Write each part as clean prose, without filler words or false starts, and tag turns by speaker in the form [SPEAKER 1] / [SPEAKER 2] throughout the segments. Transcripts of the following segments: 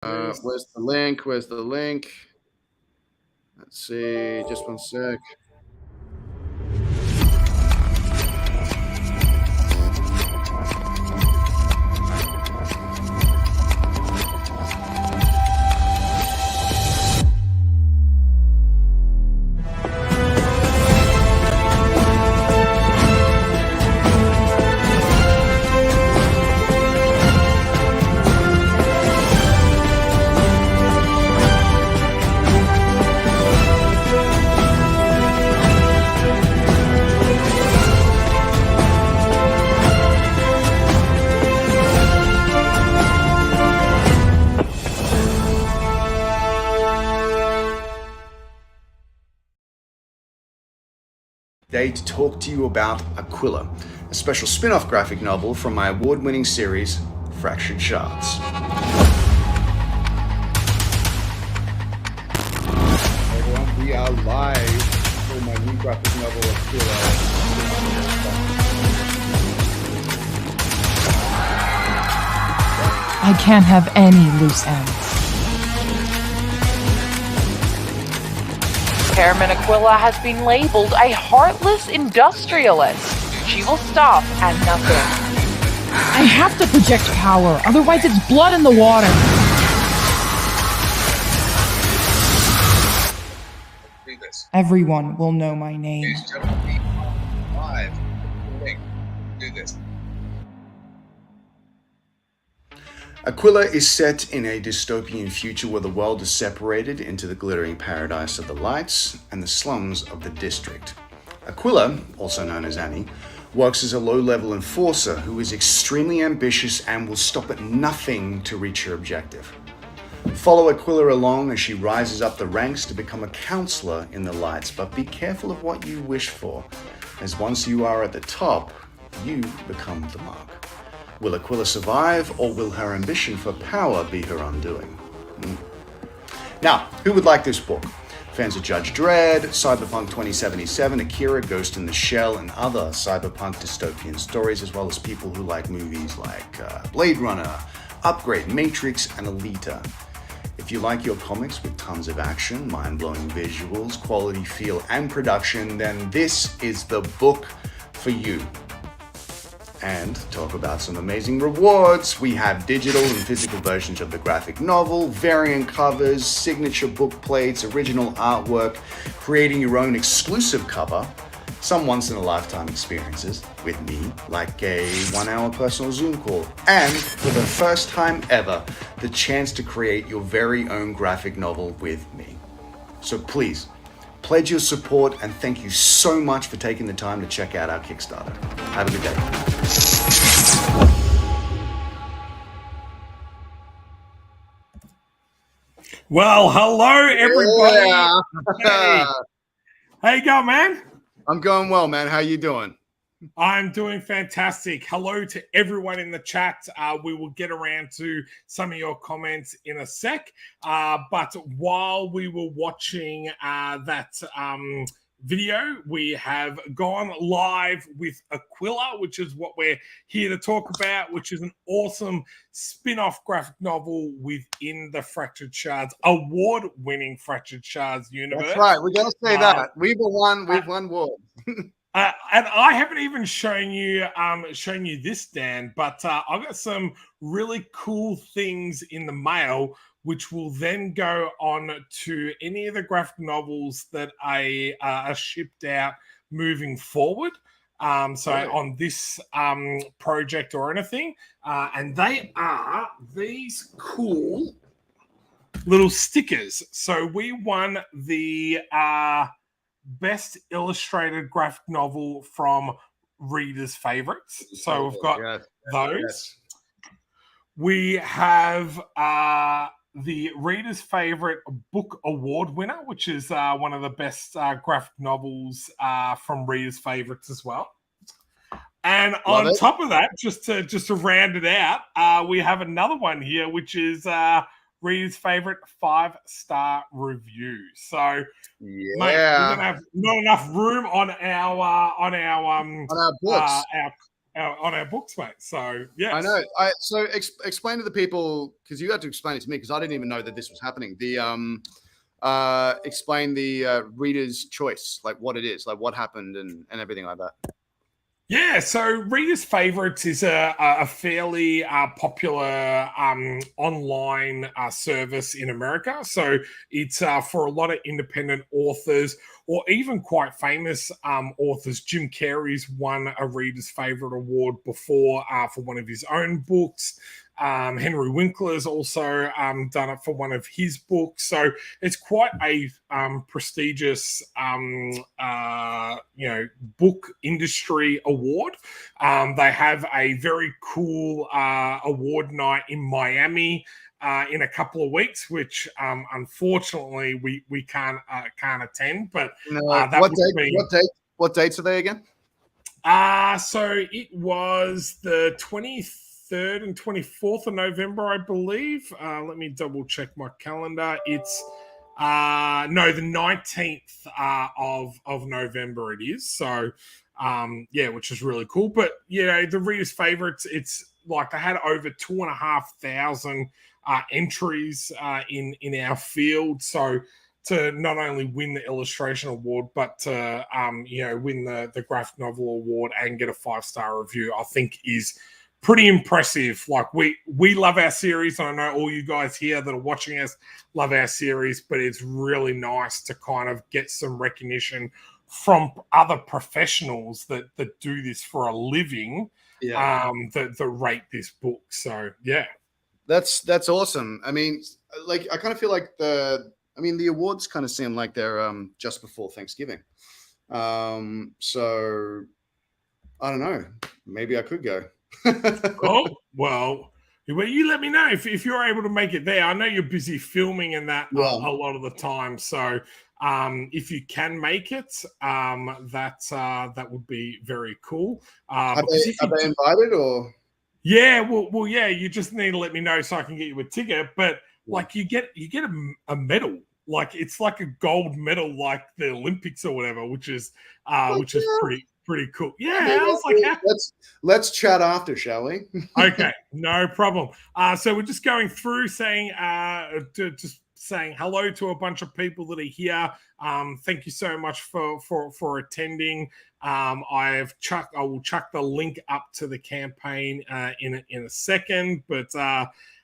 [SPEAKER 1] Where's the link? Where's the link? Let's see. Just one sec. Today to talk to you about Aquila, a special spin-off graphic novel from my award-winning series, Fractured Shards. Everyone, we are live for my new graphic novel, Aquila.
[SPEAKER 2] I can't have any loose ends.
[SPEAKER 3] Chairman Aquila has been labeled a heartless industrialist. She will stop at nothing.
[SPEAKER 2] I have to project power, otherwise it's blood in the water.
[SPEAKER 4] Do this.
[SPEAKER 2] Everyone will know my name.
[SPEAKER 4] Ladies and gentlemen, live. Do this.
[SPEAKER 1] Aquila is set in a dystopian future where the world is separated into the glittering paradise of the lights and the slums of the district. Aquila, also known as Annie, works as a low-level enforcer who is extremely ambitious and will stop at nothing to reach her objective. Follow Aquila along as she rises up the ranks to become a counselor in the lights, but be careful of what you wish for, as once you are at the top, you become the mark. Will Aquila survive, or will her ambition for power be her undoing? Now, who would like this book? Fans of Judge Dredd, Cyberpunk 2077, Akira, Ghost in the Shell, and other cyberpunk dystopian stories, as well as people who like movies like Blade Runner, Upgrade, Matrix, and Alita. If you like your comics with tons of action, mind-blowing visuals, quality feel, and production, then this is the book for you. And talk about some amazing rewards. We have digital and physical versions of the graphic novel, variant covers, signature book plates, original artwork, creating your own exclusive cover, some once-in-a-lifetime experiences with me, like a 1-hour personal Zoom call, and for the first time ever, the chance to create your very own graphic novel with me. So please, pledge your support, and thank you so much for taking the time to check out our Kickstarter. Have a good day.
[SPEAKER 5] Well, hello everybody.
[SPEAKER 1] Yeah.
[SPEAKER 5] Hey. How you going, man?
[SPEAKER 1] I'm going well, man. How you doing?
[SPEAKER 5] I'm doing fantastic. Hello to everyone in the chat. We will get around to some of your comments in a sec. But while we were watching that video, we have gone live with Aquila, which is what we're here to talk about, which is an awesome spin-off graphic novel within the Fractured Shards, award-winning Fractured Shards universe.
[SPEAKER 1] That's right. We're going to say that. We've won awards.
[SPEAKER 5] And I haven't even shown you this, Dan, but I've got some really cool things in the mail, which will then go on to any of the graphic novels that are shipped out moving forward. On this project or anything, and they are these cool little stickers. So we won the best illustrated graphic novel from Readers' Favorites. So we've got those. Yes. We have the Reader's Favorite Book Award winner, which is one of the best graphic novels from Reader's Favorites as well. And on top of that, just to round it out, we have another one here, which is Reader's Favorite 5-star review. So, mate, we're gonna have not enough room on our books. on our books, mate. So yes.
[SPEAKER 1] I know. So explain to the people, because you had to explain it to me because I didn't even know that this was happening. Explain the reader's choice, like what it is, like what happened, and everything like that.
[SPEAKER 5] Yeah, so Reader's Favorites is a fairly popular online service in America. So it's for a lot of independent authors or even quite famous authors. Jim Carrey's won a Reader's Favorite award before for one of his own books. Henry Winkler's also done it for one of his books. So it's quite a prestigious, book industry award. They have a very cool award night in Miami in a couple of weeks, which unfortunately we can't attend. But
[SPEAKER 1] what dates are they again?
[SPEAKER 5] So it was the 23rd and 24th of November, I believe. Let me double check my calendar. It's the 19th of November it is. So which is really cool. But the Reader's Favorites, it's like they had over 2,500 entries in our field. So to not only win the illustration award, but to win the graphic novel award and get a 5-star review, I think is pretty impressive. Like we love our series, and I know all you guys here that are watching us love our series, but it's really nice to kind of get some recognition from other professionals that do this for a living, that rate this book. So yeah,
[SPEAKER 1] that's awesome. I mean, like I kind of feel like the awards kind of seem like they're just before Thanksgiving. So I don't know. Maybe I could go.
[SPEAKER 5] Oh, well, you let me know if you're able to make it there. I know you're busy filming and that a lot of the time. So if you can make it, that would be very cool.
[SPEAKER 1] Are they invited or?
[SPEAKER 5] Yeah, well, yeah. You just need to let me know so I can get you a ticket. But like, you get a medal. Like it's like a gold medal, like the Olympics or whatever, which is pretty cool. Yeah, I was like,
[SPEAKER 1] let's chat after, shall we?
[SPEAKER 5] Okay, no problem. So we're just going through saying hello to a bunch of people that are here. Thank you so much for attending. I will chuck the link up to the campaign in a second, but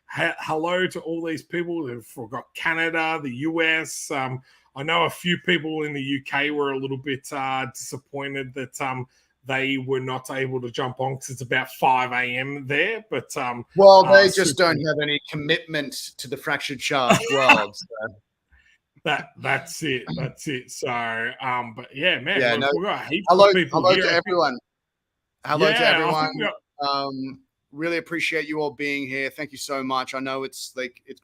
[SPEAKER 5] hello to all these people. We've got Canada, the US. I know a few people in the UK were a little bit disappointed that they were not able to jump on because it's about 5 a.m. there. But
[SPEAKER 1] they just don't have any commitment to the Fractured Shards world. So.
[SPEAKER 5] That's it. So, but yeah, man,
[SPEAKER 1] yeah,
[SPEAKER 5] we've got heaps of people
[SPEAKER 1] hello
[SPEAKER 5] here.
[SPEAKER 1] To everyone. Hello to everyone. Really appreciate you all being here. Thank you so much. I know it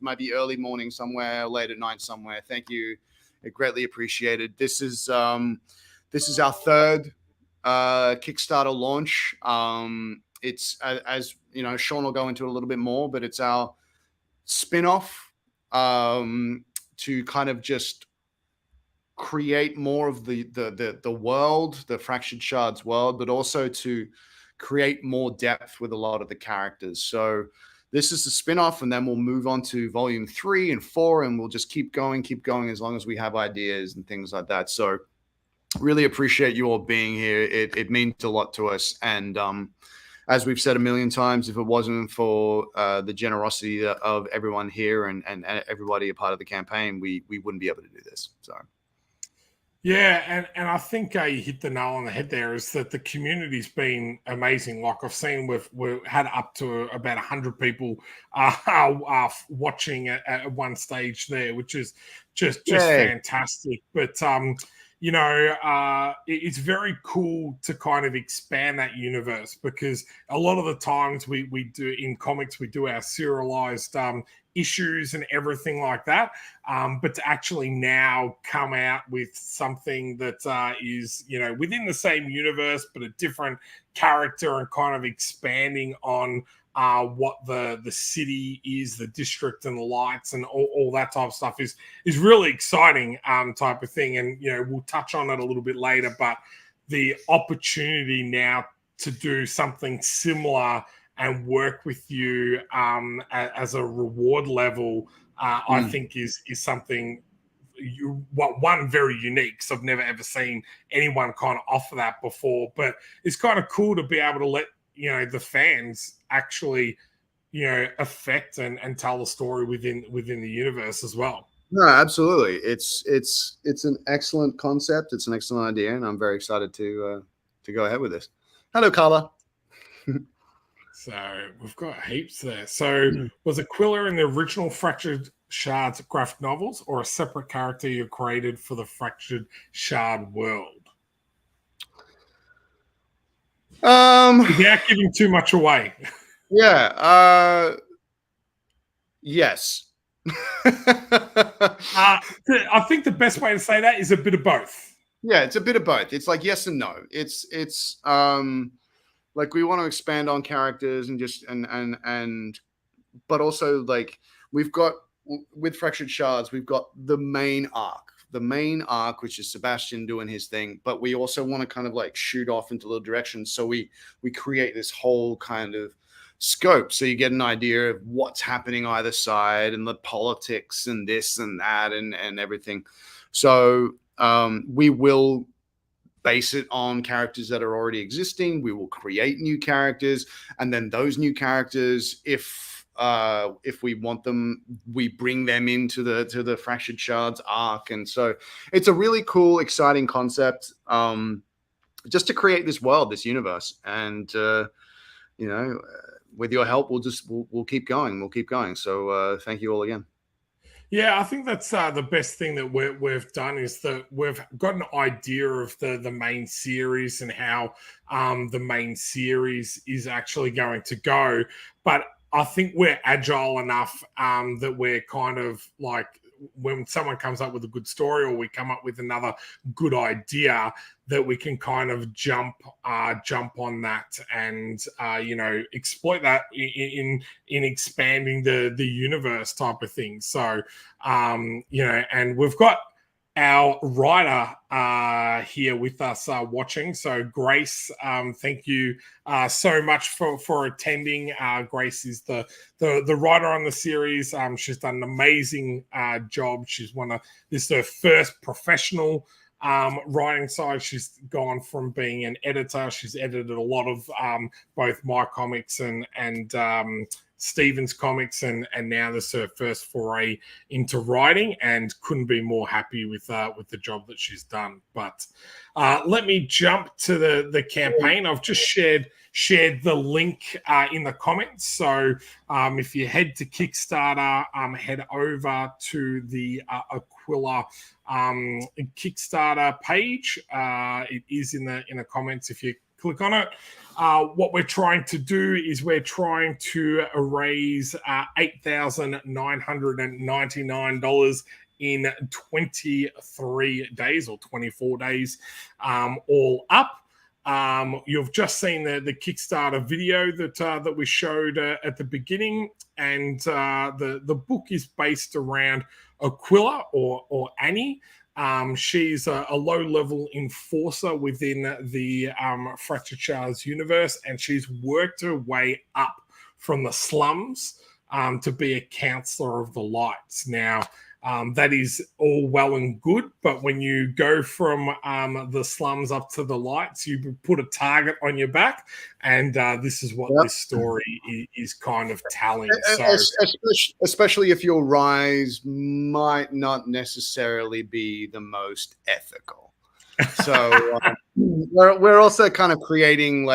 [SPEAKER 1] might be early morning somewhere, late at night somewhere. Thank you. Greatly appreciated. This is our third Kickstarter launch. It's as you know, Shaun will go into a little bit more, but it's our spin-off to kind of just create more of the world, the Fractured Shards world, but also to create more depth with a lot of the characters. So this is the spin-off, and then we'll move on to volume 3 and 4, and we'll just keep going as long as we have ideas and things like that. So really appreciate you all being here. It means a lot to us. And as we've said a million times, if it wasn't for the generosity of everyone here and everybody a part of the campaign, we wouldn't be able to do this. So.
[SPEAKER 5] Yeah, and I think you hit the nail on the head there, is that the community's been amazing. Like I've seen we've had up to about 100 people watching at one stage there, which is just fantastic. But it's very cool to kind of expand that universe, because a lot of the times we do in comics, we do our serialized issues and everything like that, but to actually now come out with something that is within the same universe but a different character, and kind of expanding on what the city is, the district and the lights and all that type of stuff is really exciting type of thing. And we'll touch on it a little bit later, but the opportunity now to do something similar and work with you as a reward level, I think is something one very unique. So I've never ever seen anyone kind of offer that before, but it's kind of cool to be able to let the fans actually affect and tell the story within the universe as well.
[SPEAKER 1] No, absolutely. It's an excellent concept. It's an excellent idea, and I'm very excited to go ahead with this. Hello, Carla.
[SPEAKER 5] So we've got heaps there. So was Aquila in the original Fractured Shards graphic novels, or a separate character you created for the Fractured Shard world? Without giving too much away.
[SPEAKER 1] Yeah. Yes.
[SPEAKER 5] I think the best way to say that is a bit of both.
[SPEAKER 1] Yeah, it's a bit of both. It's like yes and no. It's like we want to expand on characters and just and but also like we've got with Fractured Shards, we've got the main arc, which is Sebastian doing his thing, but we also want to kind of like shoot off into little directions. So we create this whole kind of scope, so you get an idea of what's happening either side and the politics and this and that and everything. So we will base it on characters that are already existing. We will create new characters, and then those new characters, if we want them, we bring them into the Fractured Shards arc. And so it's a really cool, exciting concept, just to create this world, this universe. And with your help, we'll keep going. We'll keep going. So thank you all again.
[SPEAKER 5] Yeah, I think that's the best thing that we've done is that we've got an idea of the main series and how the main series is actually going to go. But I think we're agile enough that we're kind of like, when someone comes up with a good story or we come up with another good idea, that we can kind of jump on that and exploit that in expanding the universe type of thing. So and we've got our writer here with us watching. So Grace, thank you so much for attending. Grace is the writer on the series. She's done an amazing job. This is her first professional writing side. She's gone from being an editor. She's edited a lot of both my comics and Steven's comics, and now this is her first foray into writing, and couldn't be more happy with the job that she's done. But let me jump to the campaign. I've just shared the link in the comments. So if you head to Kickstarter, head over to the Aquila Kickstarter page. It is in the comments if you click on it. What we're trying to do is we're trying to raise $8,999 in 23 days or 24 days, all up. You've just seen the Kickstarter video that we showed at the beginning, and the book is based around Aquila or Annie. She's a low-level enforcer within the Fractured Shards universe, and she's worked her way up from the slums to be a counselor of the lights. Now, that is all well and good, but when you go from the slums up to the lights, you put a target on your back, and this is what this story is kind of telling. So,
[SPEAKER 1] especially if your rise might not necessarily be the most ethical. So we're also kind of creating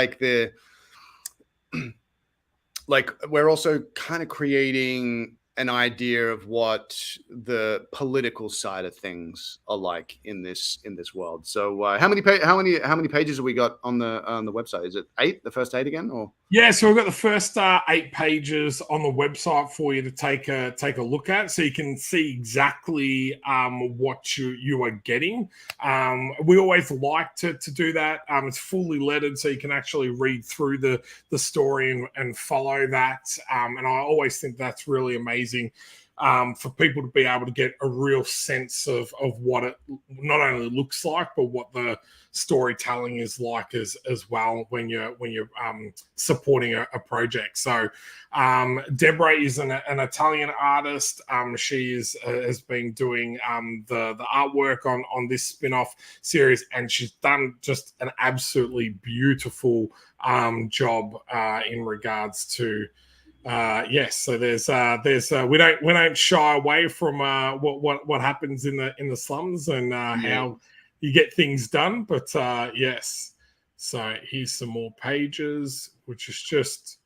[SPEAKER 1] we're also kind of creating an idea of what the political side of things are like in this world. So how many pages have we got on the website? Is it 8? The first 8 again, or?
[SPEAKER 5] Yeah, so we've got the first 8 pages on the website for you to take a look at, so you can see exactly what you are getting. We always like to do that. It's fully lettered, so you can actually read through the story and follow that. And I always think that's really amazing for people to be able to get a real sense of what it not only looks like, but what the storytelling is like as well when you're supporting a project. So Deborah is an Italian artist. She has been doing the artwork on this spin-off series, and she's done just an absolutely beautiful job in regards to yes. So there's we don't shy away from what happens in the slums and how you get things done, but yes. So here's some more pages, which is just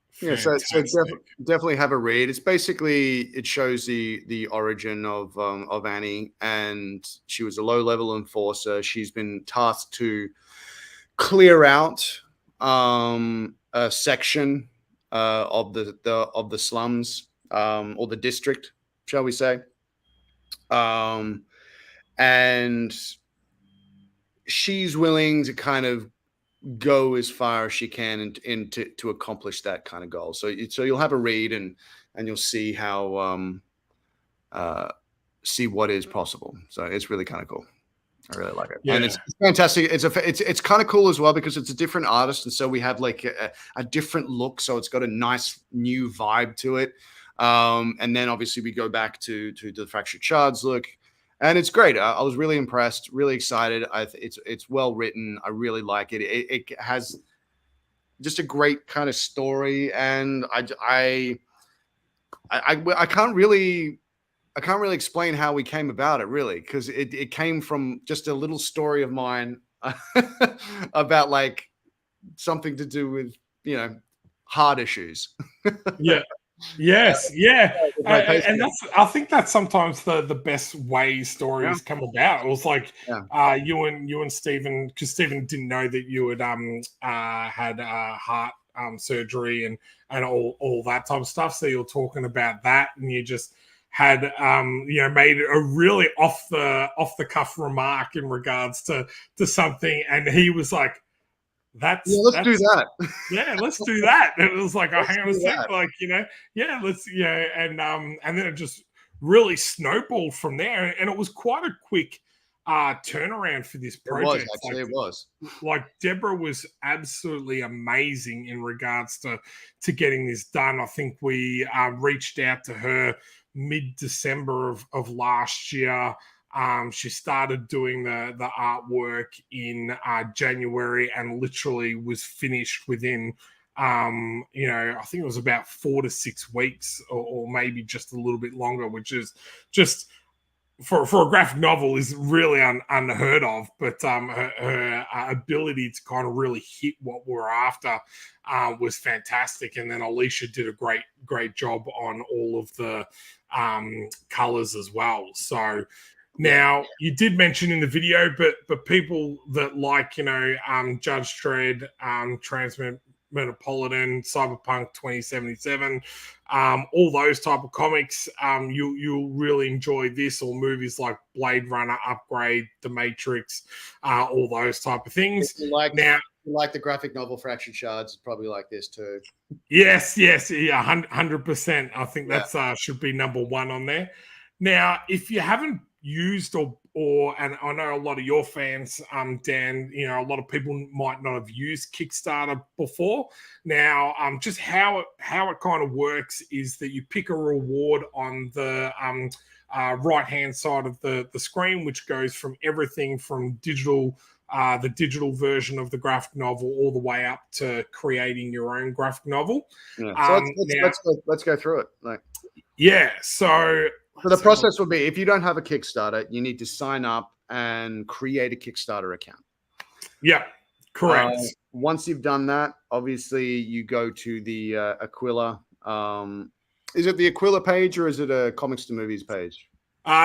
[SPEAKER 5] fantastic.
[SPEAKER 1] So definitely have a read. It's basically, it shows the origin of Annie, and she was a low-level enforcer. She's been tasked to clear out a section of the slums, or the district, shall we say. And she's willing to kind of go as far as she can to accomplish that kind of goal. So you'll have a read and you'll see how see what is possible. So it's really kind of cool. I really like it, and it's fantastic. It's kind of cool as well because it's a different artist, and so we have like a different look. So it's got a nice new vibe to it. And then obviously we go back to the Fractured Shards look. And it's great. I was really impressed, really excited. It's well written. I really like it. It has just a great kind of story, and I can't really explain how we came about it, really, because it came from just a little story of mine about like something to do with heart issues.
[SPEAKER 5] Yeah. Yes, and I think that's sometimes the best way stories come about. It was like you and Stephen, because Stephen didn't know that you had had heart surgery and all that type of stuff. So you're talking about that, and you just had made a really off the cuff remark in regards to something, and he was like, let's do that. Yeah, let's do that. And it was like, hang on a sec, like, let's, and then it just really snowballed from there. And it was quite a quick turnaround for this project.
[SPEAKER 1] It was.
[SPEAKER 5] Like Deborah was absolutely amazing in regards to getting this done. I think we reached out to her mid-December of last year. She started doing the artwork in January and literally was finished within, I think it was about 4 to 6 weeks or maybe just a little bit longer, which is just for a graphic novel is really unheard of. But her ability to kind of really hit what we're after was fantastic. And then Alicia did a great job on all of the colors as well. So, now, you did mention in the video, but people that like, Judge Dredd, Transmetropolitan, Cyberpunk 2077, all those type of comics, you'll really enjoy this, or movies like Blade Runner, Upgrade, The Matrix, all those type of things.
[SPEAKER 1] If you like the graphic novel Fractured Shards, probably like this too.
[SPEAKER 5] Yes, 100%. I think that's should be number one on there. Now, if you haven't used or and I know a lot of your fans, Dan, a lot of people might not have used Kickstarter before. Now, just how it kind of works is that you pick a reward on the right-hand side of the screen, which goes from everything from digital, the digital version of the graphic novel, all the way up to creating your own graphic novel.
[SPEAKER 1] Yeah. So let's go through it. So the process will be, if you don't have a Kickstarter, you need to sign up and create a Kickstarter account.
[SPEAKER 5] Yeah, correct.
[SPEAKER 1] Once you've done that, obviously you go to the Aquila. Is it the Aquila page or is it a Comics to Movies page?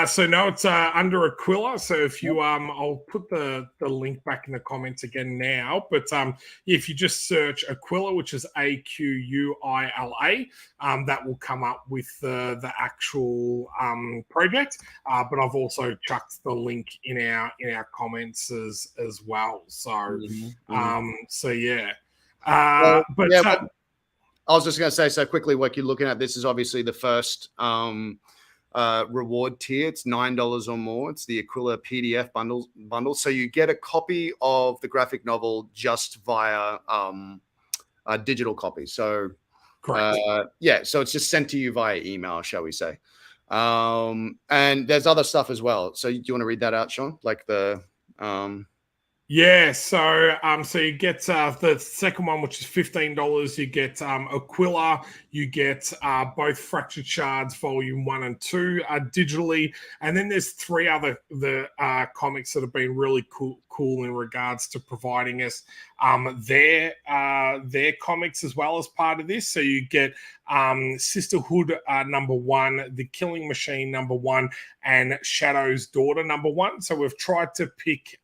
[SPEAKER 5] So no, it's under Aquila. So if you I'll put the link back in the comments again now. But if you just search Aquila, which is Aquila, that will come up with the actual project. But I've also chucked the link in our comments as well. So so yeah.
[SPEAKER 1] I was just going to say, so quickly, what you're looking at, this is obviously the first reward tier. It's $9 or more. It's the Aquila PDF bundle. So you get a copy of the graphic novel just via a digital copy. So yeah, so it's just sent to you via email, shall we say. And there's other stuff as well. So do you want to read that out, Shaun? Like the
[SPEAKER 5] Yeah, so you get the second one, which is $15. You get Aquila. You get both Fractured Shards Volume 1 and 2 digitally, and then there's three other comics that have been really cool in regards to providing us their comics as well as part of this. So you get Sisterhood #1, The Killing Machine #1, and Shadow's Daughter #1. So we've tried to pick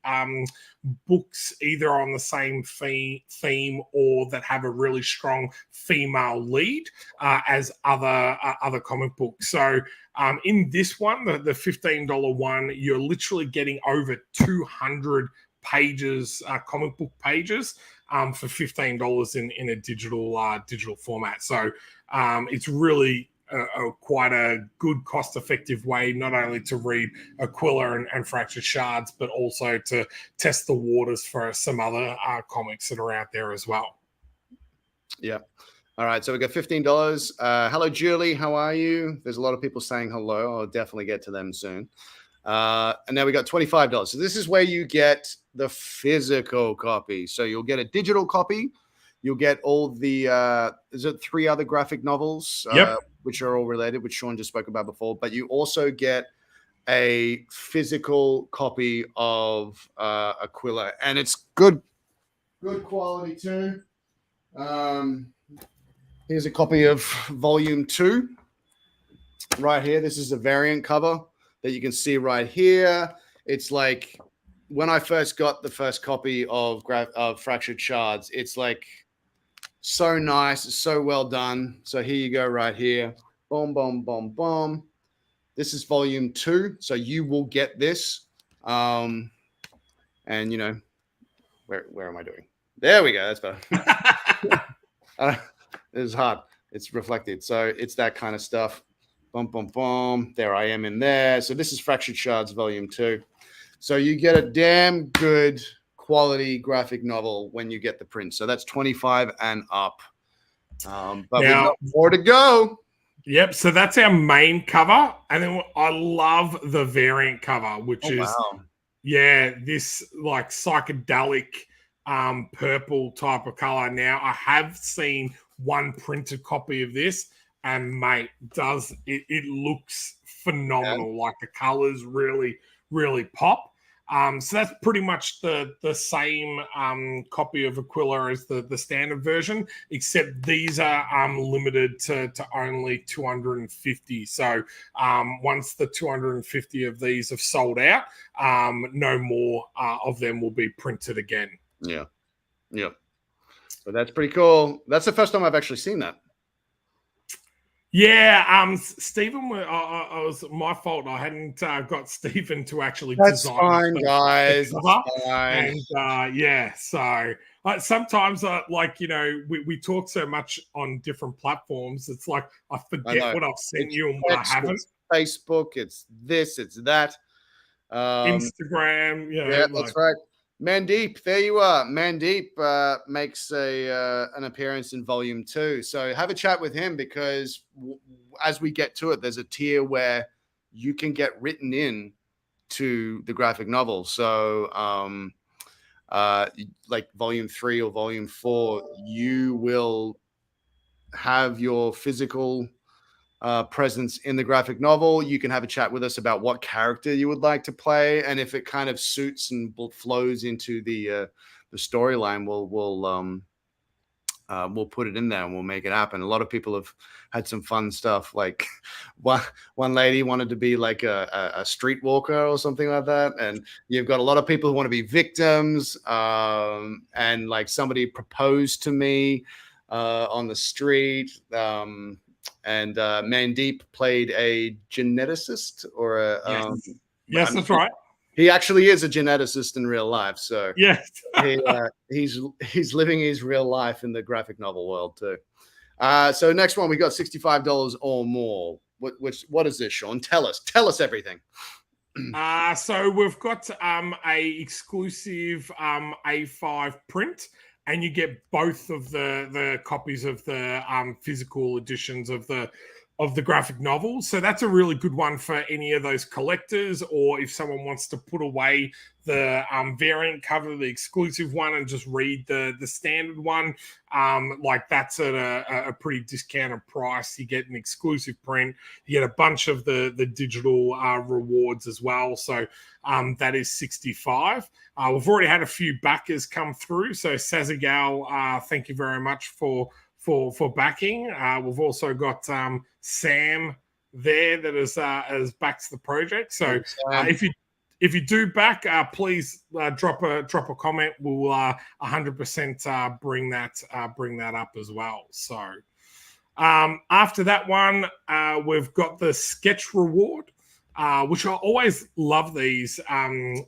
[SPEAKER 5] books either on the same theme or that have a really strong female lead as other comic books. So in this one, the $15 one, you're literally getting over 200 pages, comic book pages, for $15 in a digital format. So it's really quite a good cost-effective way not only to read Aquila and Fractured Shards, but also to test the waters for some other comics that are out there as well.
[SPEAKER 1] Yeah. All right, so we got $15. Hello, Julie. How are you? There's a lot of people saying hello. I'll definitely get to them soon. And now we got $25. So this is where you get the physical copy. So you'll get a digital copy. You'll get all the is it 3 other graphic novels, which are all related, which Shaun just spoke about before. But you also get a physical copy of Aquila, and it's good quality too. Here's a copy of Volume 2 right here. This is a variant cover that you can see right here. It's like when I first got the first copy of Fractured Shards, it's like so nice, so well done. So here you go right here. Boom, boom, boom, boom. This is Volume 2. So you will get this. And, you know, where am I doing? There we go. That's better. It's hard. It's reflected. So it's that kind of stuff. Boom, boom, boom. There I am in there. So this is Fractured Shards Volume 2. So you get a damn good quality graphic novel when you get the print. So that's 25 and up. But now, we've got more to go.
[SPEAKER 5] Yep. So that's our main cover. And then I love the variant cover, which is, this like psychedelic purple type of color. Now, I have seen one printed copy of this, and mate, it looks phenomenal. Yeah. Like the colors really, really pop. So that's pretty much the same copy of Aquila as the standard version, except these are limited to only 250. So once the 250 of these have sold out, no more of them will be printed again.
[SPEAKER 1] Yeah. Yeah. But that's pretty cool. That's the first time I've actually seen that.
[SPEAKER 5] Yeah, Stephen, I was my fault. I hadn't got Stephen to actually
[SPEAKER 1] That's
[SPEAKER 5] design.
[SPEAKER 1] Fine, guys. That's fine.
[SPEAKER 5] And yeah, so sometimes, like, you know, we talk so much on different platforms. It's like I forget what I've sent you and what I haven't.
[SPEAKER 1] It's Facebook, it's this, it's that.
[SPEAKER 5] Instagram.
[SPEAKER 1] Yeah, that's right. Mandeep, there you are. Mandeep makes an appearance in Volume 2. So have a chat with him, because as we get to it, there's a tier where you can get written in to the graphic novel. So like Volume 3 or Volume 4, you will have your physical presence in the graphic novel. You can have a chat with us about what character you would like to play, and if it kind of suits and flows into the storyline, we'll put it in there and we'll make it happen. A lot of people have had some fun stuff. Like one lady wanted to be like a streetwalker or something like that, and you've got a lot of people who want to be victims. And like somebody proposed to me on the street. And Mandeep played a geneticist or a
[SPEAKER 5] yes, that's right.
[SPEAKER 1] He actually is a geneticist in real life. So
[SPEAKER 5] yes,
[SPEAKER 1] he's living his real life in the graphic novel world too. So next one, we got $65 or more. What is this, Shaun? Tell us everything.
[SPEAKER 5] So we've got a exclusive A5 print, and you get both of the copies of the physical editions of the graphic novel. So that's a really good one for any of those collectors, or if someone wants to put away the variant cover, the exclusive one, and just read the standard one. Like that's at a pretty discounted price. You get an exclusive print. You get a bunch of the digital rewards as well. So that is $65. We've already had a few backers come through. So Sazagal, thank you very much for backing. We've also got Sam there that has backed the project. So if you do back, please drop a comment. We'll 100% bring that up as well. So after that one, we've got the sketch reward, which I always love these.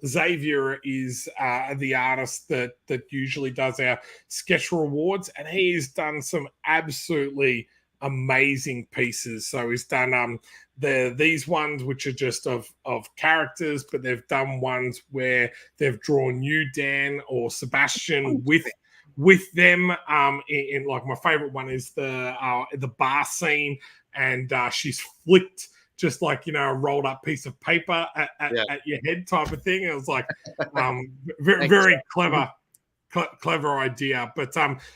[SPEAKER 5] Xavier is the artist that usually does our sketch rewards, and he's done some absolutely amazing pieces. So he's done these ones which are just of characters, but they've done ones where they've drawn you, Dan, or Sebastian with them. In like my favorite one is the bar scene, and she's flicked just like, a rolled up piece of paper at your head type of thing. It was like very clever idea. But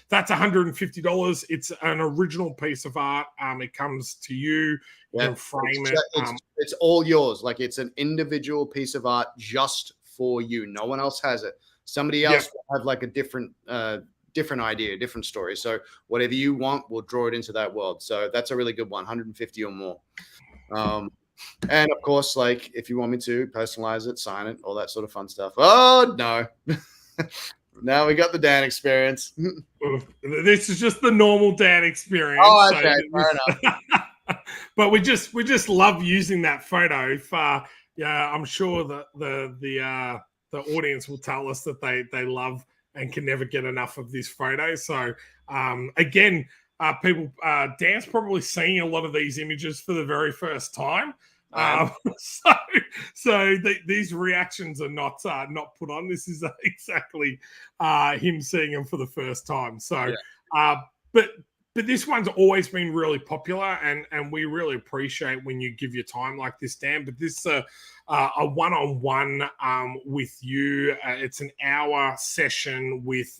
[SPEAKER 5] that's $150. It's an original piece of art. It comes to you. You can frame it.
[SPEAKER 1] It's all yours. Like, it's an individual piece of art just for you. No one else has it. Somebody else will have like a different idea, different story. So whatever you want, we'll draw it into that world. So that's a really good one, 150 or more. And of course, like, if you want me to personalize it, sign it, all that sort of fun stuff. Oh no. Now we got the Dan experience.
[SPEAKER 5] This is just the normal Dan experience.
[SPEAKER 1] Oh, okay, fair enough.
[SPEAKER 5] But we just love using that photo. If I'm sure that the audience will tell us that they love and can never get enough of this photo. So again, people, Dan's probably seeing a lot of these images for the very first time. So these reactions are not put on. This is exactly him seeing them for the first time. So, but this one's always been really popular, and we really appreciate when you give your time like this, Dan. But this a one-on-one with you. It's an hour session with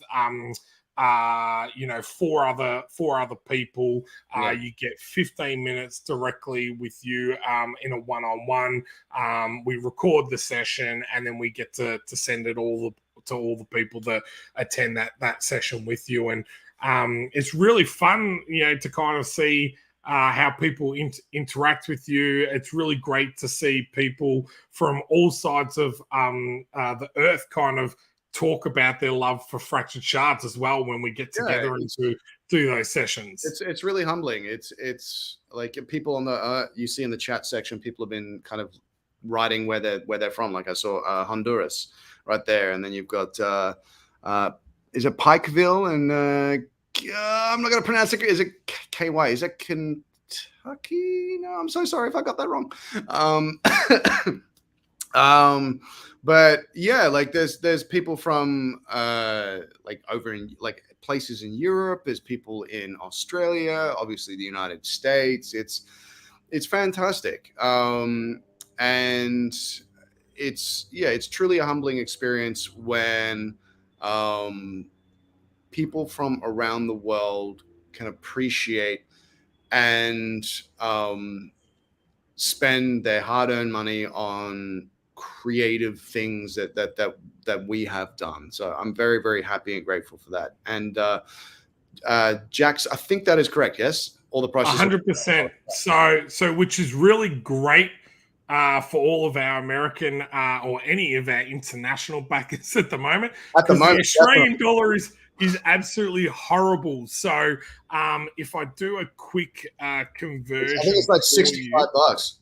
[SPEAKER 5] four other people. You get 15 minutes directly with you in a one-on-one. We record the session, and then we get to send it to all the people that attend that session with you. And it's really fun, to kind of see how people interact with you. It's really great to see people from all sides of the earth kind of talk about their love for Fractured Shards as well when we get together and to do those sessions.
[SPEAKER 1] It's really humbling. It's like people on the you see in the chat section, people have been kind of writing where they're from. Like I saw Honduras right there, and then you've got is it Pikeville, and I'm not going to pronounce it. Is it KY? Is it Kentucky? No, I'm so sorry if I got that wrong. But yeah, like there's people from like over in like places in Europe. There's people in Australia, obviously the United States. It's fantastic, and it's truly a humbling experience when people from around the world can appreciate and spend their hard-earned money on creative things that we have done. So I'm very, very happy and grateful for that. And Jax, I think that is correct. Yes, all the prices.
[SPEAKER 5] 100%. So which is really great for all of our American or any of our international backers at the moment. The Australian dollar is absolutely horrible. So if I do a quick conversion,
[SPEAKER 1] I think it's like $65.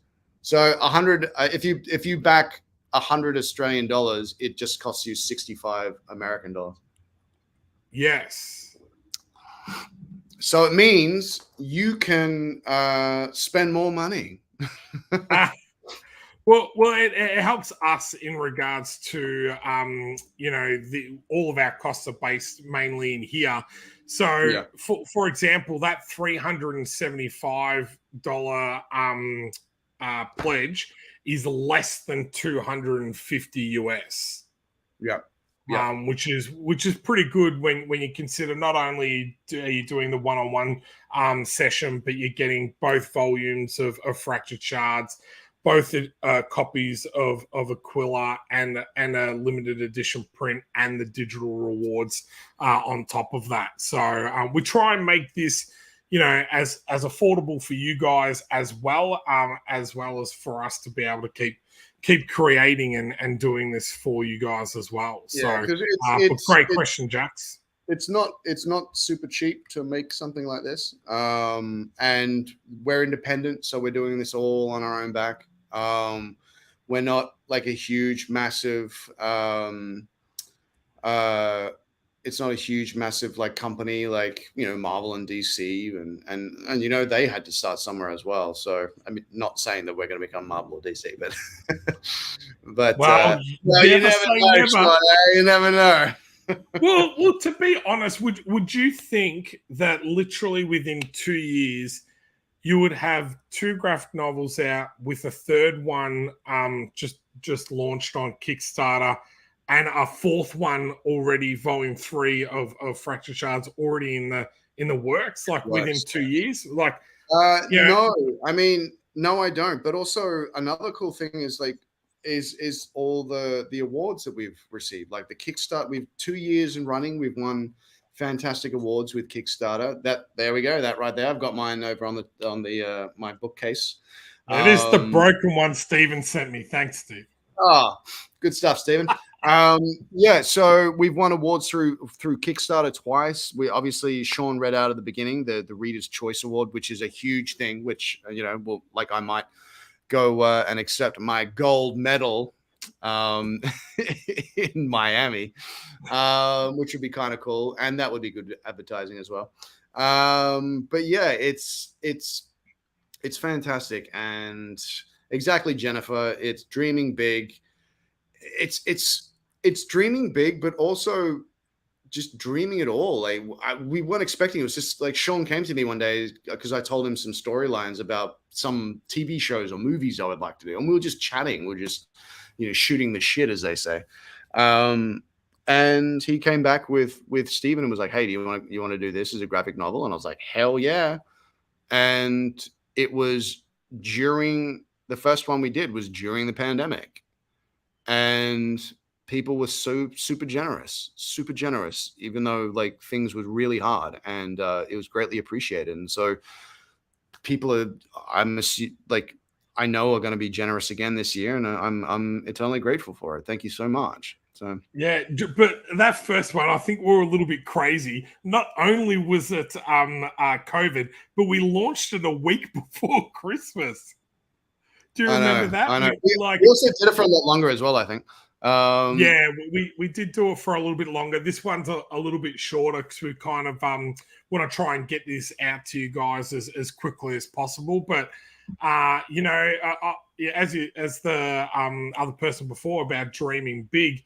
[SPEAKER 1] So 100. If you back 100 Australian dollars, it just costs you 65 American dollars.
[SPEAKER 5] Yes.
[SPEAKER 1] So it means you can spend more money.
[SPEAKER 5] Well, it helps us in regards to, all of our costs are based mainly in here. So,
[SPEAKER 1] Yeah.
[SPEAKER 5] for example, that $375 pledge is less than 250 US.
[SPEAKER 1] Yeah. Yeah.
[SPEAKER 5] Which is pretty good when you consider not only are you doing the one-on-one session, but you're getting both volumes of Fractured Shards, both copies of Aquila and a limited edition print and the digital rewards on top of that. So we try and make this, as affordable for you guys as well as for us to be able to keep creating and doing this for you guys as well.
[SPEAKER 1] Yeah,
[SPEAKER 5] So,
[SPEAKER 1] it's
[SPEAKER 5] great question, Jax.
[SPEAKER 1] It's not super cheap to make something like this, and we're independent, so we're doing this all on our own back. We're not like a huge, massive. It's not a huge, massive like company like Marvel and DC, and they had to start somewhere as well. So I mean, not saying that we're going to become Marvel or DC, but
[SPEAKER 5] Well,
[SPEAKER 1] you never know, Sean, you never know.
[SPEAKER 5] well, to be honest, would you think that literally within 2 years you would have 2 graphic novels out with a third one just launched on Kickstarter and a fourth one already, volume 3 of Fractured Shards already in the works, like within 2 years? Like,
[SPEAKER 1] no, I mean, no, I don't. But also another cool thing is like is all the awards that we've received, like the Kickstarter. We've 2 years in running. We've won fantastic awards with Kickstarter. There we go. That right there. I've got mine over on the my bookcase.
[SPEAKER 5] It is the broken one Steven sent me. Thanks, Steve.
[SPEAKER 1] Oh, good stuff, Steven. Yeah, so we've won awards through Kickstarter twice. We obviously, Shaun read out at the beginning the Reader's Choice Award, which is a huge thing, which I might go and accept my gold medal in Miami, which would be kind of cool, and that would be good advertising as well. But yeah, it's fantastic, and exactly, Jennifer. It's dreaming big. It's dreaming big, but also just dreaming it all. Like we weren't expecting it. It was just like Shaun came to me one day because I told him some storylines about some TV shows or movies I would like to do, and we were just chatting. We're just shooting the shit, as they say. And he came back with Steven and was like, "Hey, do you want to do this as a graphic novel?" And I was like, "Hell yeah!" And it was during the first one we did was during the pandemic, and people were so super generous, even though like things were really hard, and it was greatly appreciated. And so people I know are going to be generous again this year, and I'm eternally grateful for it. Thank you so much. So
[SPEAKER 5] yeah, but that first one, I think we were a little bit crazy. Not only was it COVID, but we launched it a week before Christmas. Do you remember that?
[SPEAKER 1] I know. We also did it for a lot longer as well, I think.
[SPEAKER 5] Yeah, we did do it for a little bit longer. This one's a little bit shorter because we kind of want to try and get this out to you guys as quickly as possible. But as the other person before about dreaming big,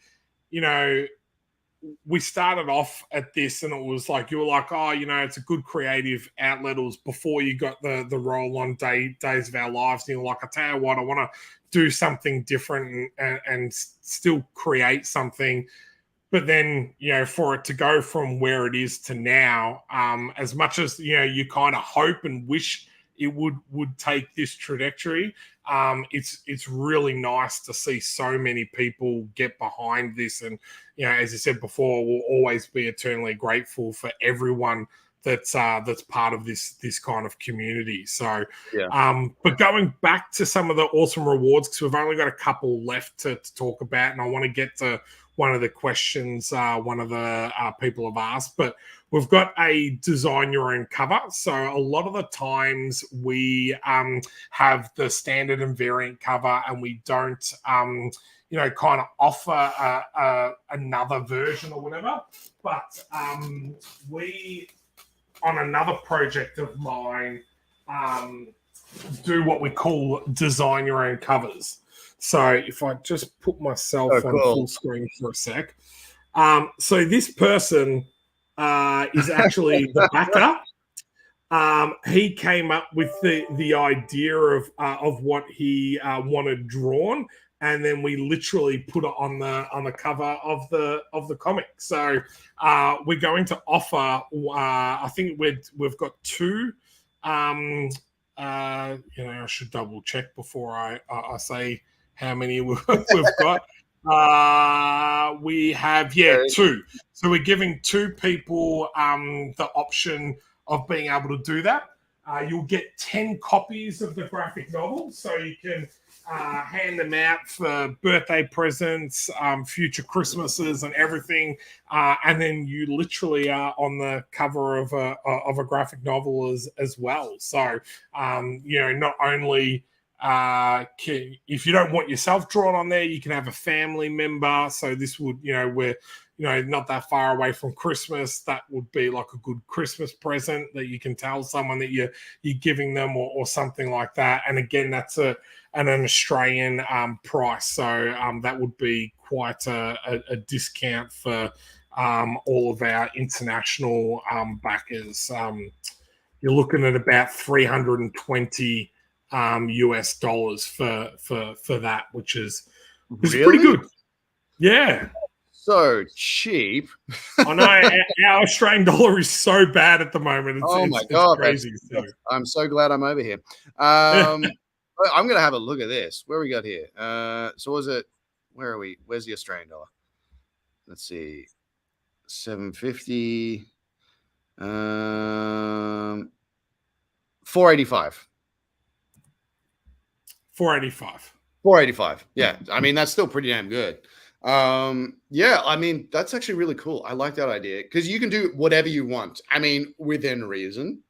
[SPEAKER 5] we started off at this and it was like, you were like, oh, it's a good creative outlet. It was before you got the role on Days of Our Lives. And you're like, I tell you what, I want to do something different and still create something. But then, for it to go from where it is to now, as much as, you kind of hope and wish it would take this trajectory, it's really nice to see so many people get behind this. And, as I said before, we'll always be eternally grateful for everyone that's part of this kind of community. So,
[SPEAKER 1] yeah.
[SPEAKER 5] But going back to some of the awesome rewards, because we've only got a couple left to talk about, and I want to get to one of the questions one of the people have asked, but we've got a design your own cover. So a lot of the times we have the standard and variant cover, and we don't kind of offer another version or whatever. But on another project of mine, do what we call design your own covers. So if I just put myself on full screen for a sec. So this person is actually the backer. He came up with the idea of what he wanted drawn, and then we literally put it on the cover of the comic. So we're going to offer. I think we've got two. I should double check before I say how many we've got. We have two. So we're giving two people the option of being able to do that. You'll get 10 copies of the graphic novel, so you can hand them out for birthday presents, future Christmases, and everything. And then you literally are on the cover of a graphic novel as well. So not only if you don't want yourself drawn on there, you can have a family member. So this would, we're not that far away from Christmas. That would be like a good Christmas present that you can tell someone that you're giving them, or something like that. And again, that's an Australian price, so that would be quite a discount for all of our international backers. You're looking at about $320 US dollars for that, which is pretty good. Yeah.
[SPEAKER 1] So cheap.
[SPEAKER 5] I know our Australian dollar is so bad at the moment. It's
[SPEAKER 1] God,
[SPEAKER 5] crazy.
[SPEAKER 1] I'm so glad I'm over here. I'm going to have a look at this. Where we got here? So was it? Where are we? Where's the Australian dollar? Let's see. 750. 485. 485. Yeah. I mean, that's still pretty damn good. Yeah, I mean, that's actually really cool. I like that idea because you can do whatever you want. I mean, within reason.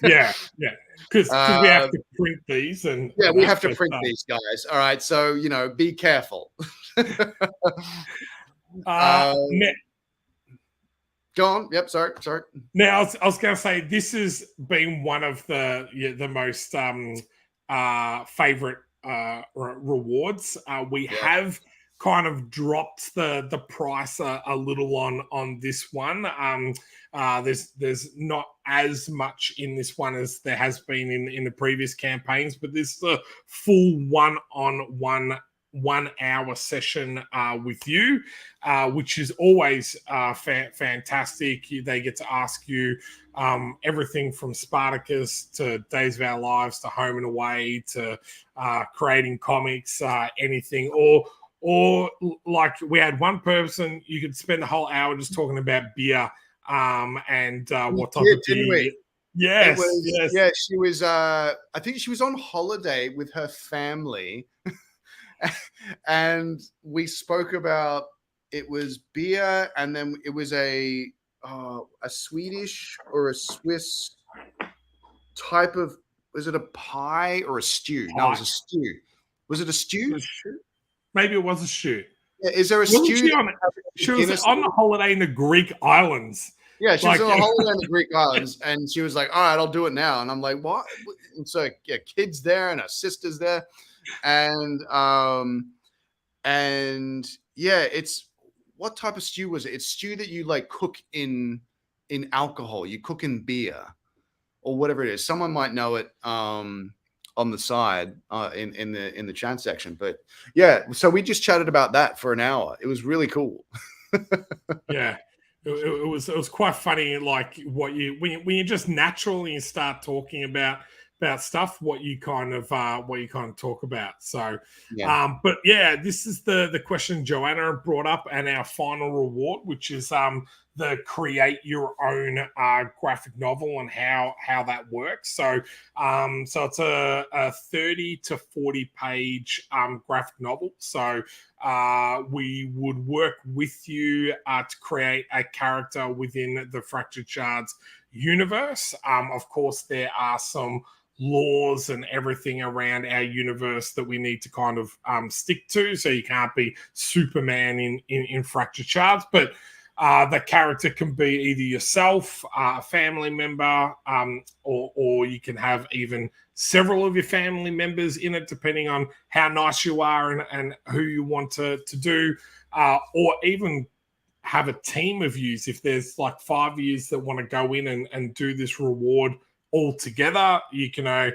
[SPEAKER 5] yeah. Because we have to print these, and
[SPEAKER 1] we have to print these, guys. All right, so be careful. Go on. Yep. Sorry.
[SPEAKER 5] Now, I was going to say this has been one of the most favorite rewards. We have kind of dropped the price a little on this one. There's not as much in this one as there has been in the previous campaigns, but this is a full 1-on-1 1-hour session with you, which is always fantastic. They get to ask you everything from Spartacus to Days of Our Lives to Home and Away to creating comics, anything, or like we had one person, you could spend the whole hour just talking about beer and what type of beer. Yes.
[SPEAKER 1] Yeah, she was. I think she was on holiday with her family, and we spoke about it was beer, and then it was a Swedish or a Swiss type of. Was it a pie or a stew? No, it was a stew. Was it a stew?
[SPEAKER 5] Maybe it was a stew.
[SPEAKER 1] Yeah, is there a stew?
[SPEAKER 5] She was on the holiday in the Greek islands.
[SPEAKER 1] Yeah, she was on a holiday in the Greek islands, and she was like, all right, I'll do it now. And I'm like, what? And so, kids there and her sister's there. And it's, what type of stew was it? It's stew that you like cook in alcohol. You cook in beer or whatever it is. Someone might know it on the side in the chat section. But yeah, so we just chatted about that for an hour. It was really cool.
[SPEAKER 5] Yeah. It was quite funny, like when you just naturally start talking about stuff, what you kind of talk about. So, but yeah, this is the question Joanna brought up, and our final reward, which is the create your own graphic novel and how that works. So, so it's a 30 to 40 page graphic novel. So, we would work with you to create a character within the Fractured Shards universe. Of course, there are some laws and everything around our universe that we need to kind of stick to. So you can't be Superman in Fractured Shards, but The character can be either yourself, a family member, or you can have even several of your family members in it, depending on how nice you are and who you want to do, or even have a team of yous. If there's like 5 yous that want to go in and do this reward all together, you can